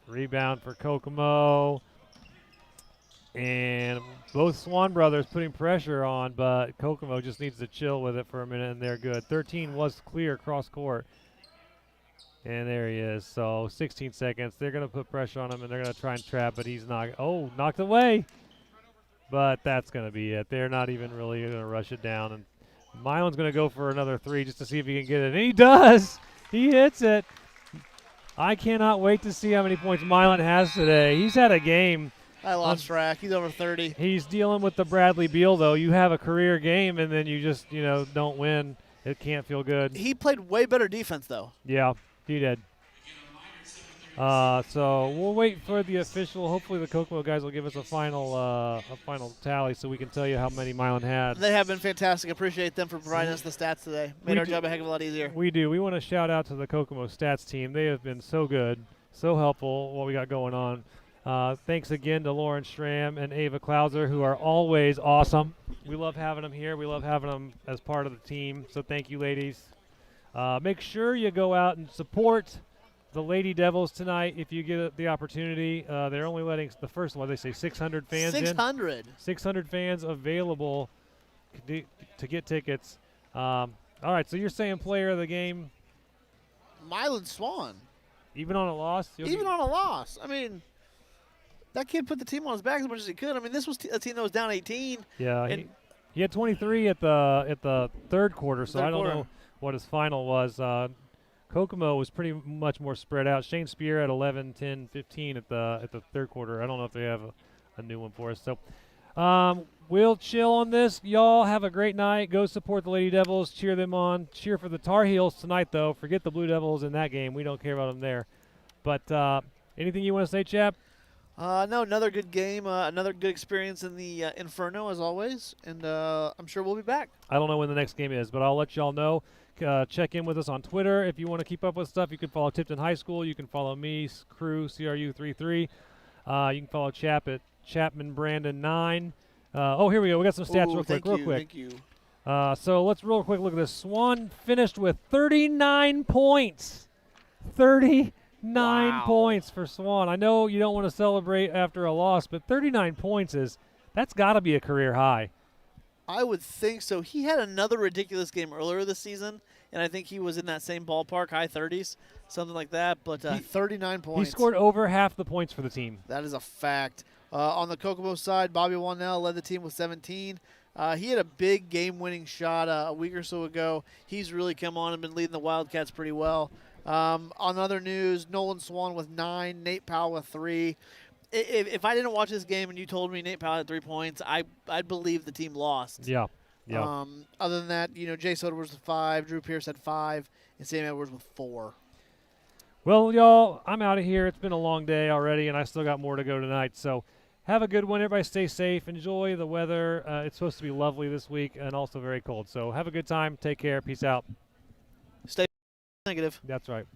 Rebound for Kokomo. And both Swan brothers putting pressure on, but Kokomo just needs to chill with it for a minute, and they're good. 13 was clear cross court. And there he is. So 16 seconds. They're going to put pressure on him, and they're going to try and trap, but he's not. Oh, knocked away. But that's going to be it. They're not even really going to rush it down. And Milan's going to go for another three just to see if he can get it. And he does. He hits it. I cannot wait to see how many points Milan has today. He's had a game. I lost track. He's over 30. He's dealing with the Bradley Beal, though. You have a career game, and then you just, don't win. It can't feel good. He played way better defense, though. Yeah, he did. So we'll wait for the official. Hopefully the Kokomo guys will give us a final tally so we can tell you how many Milan had. They have been fantastic. Appreciate them for providing us the stats today. Made our job a heck of a lot easier. We do. We want to shout out to the Kokomo stats team. They have been so good, so helpful, what we got going on. Thanks again to Lauren Schramm and Ava Klauser, who are always awesome. We love having them here. We love having them as part of the team. So thank you, ladies. Make sure you go out and support the Lady Devils tonight if you get the opportunity. They're only letting the first one, they say 600 fans 600. in. 600 fans available to get tickets. All right, so you're saying player of the game? Milan Swan. Even on a loss? Even on a loss. I mean, that kid put the team on his back as much as he could. I mean, this was a team that was down 18. Yeah, he had 23 at the third quarter, so I don't know what his final was. Kokomo was pretty much more spread out. Shane Spear at 11, 10, 15 at the third quarter. I don't know if they have a new one for us. So we'll chill on this. Y'all have a great night. Go support the Lady Devils. Cheer them on. Cheer for the Tar Heels tonight, though. Forget the Blue Devils in that game. We don't care about them there. But anything you want to say, Chap? No, another good game. Another good experience in the Inferno, as always. And I'm sure we'll be back. I don't know when the next game is, but I'll let y'all know. Check in with us on Twitter. If you want to keep up with stuff, you can follow Tipton High School. You can follow me, Crew, CRU33. You can follow Chap at Chapman Brandon 9. Here we go. We got some stats real quick. Thank you. So let's real quick look at this. Swan finished with 39 points. 39 points for Swan. I know you don't want to celebrate after a loss, but 39 points that's got to be a career high. I would think so. He had another ridiculous game earlier this season, and I think he was in that same ballpark, high 30s, something like that. But 39 points. He scored over half the points for the team. That is a fact. On the Kokomo side, Bobby Wanell led the team with 17. He had a big game-winning shot a week or so ago. He's really come on and been leading the Wildcats pretty well. On other news, Nolan Swan with 9, Nate Powell with 3. if I didn't watch this game and you told me Nate Powell had 3 points, I'd believe the team lost. Yeah. Yeah. Other than that, Jay Soder was with 5, Drew Pierce had 5, and Sam Edwards with 4. Well, y'all, I'm out of here. It's been a long day already, and I still got more to go tonight. So have a good one. Everybody stay safe. Enjoy the weather. It's supposed to be lovely this week and also very cold. So have a good time. Take care. Peace out. Stay negative. That's right.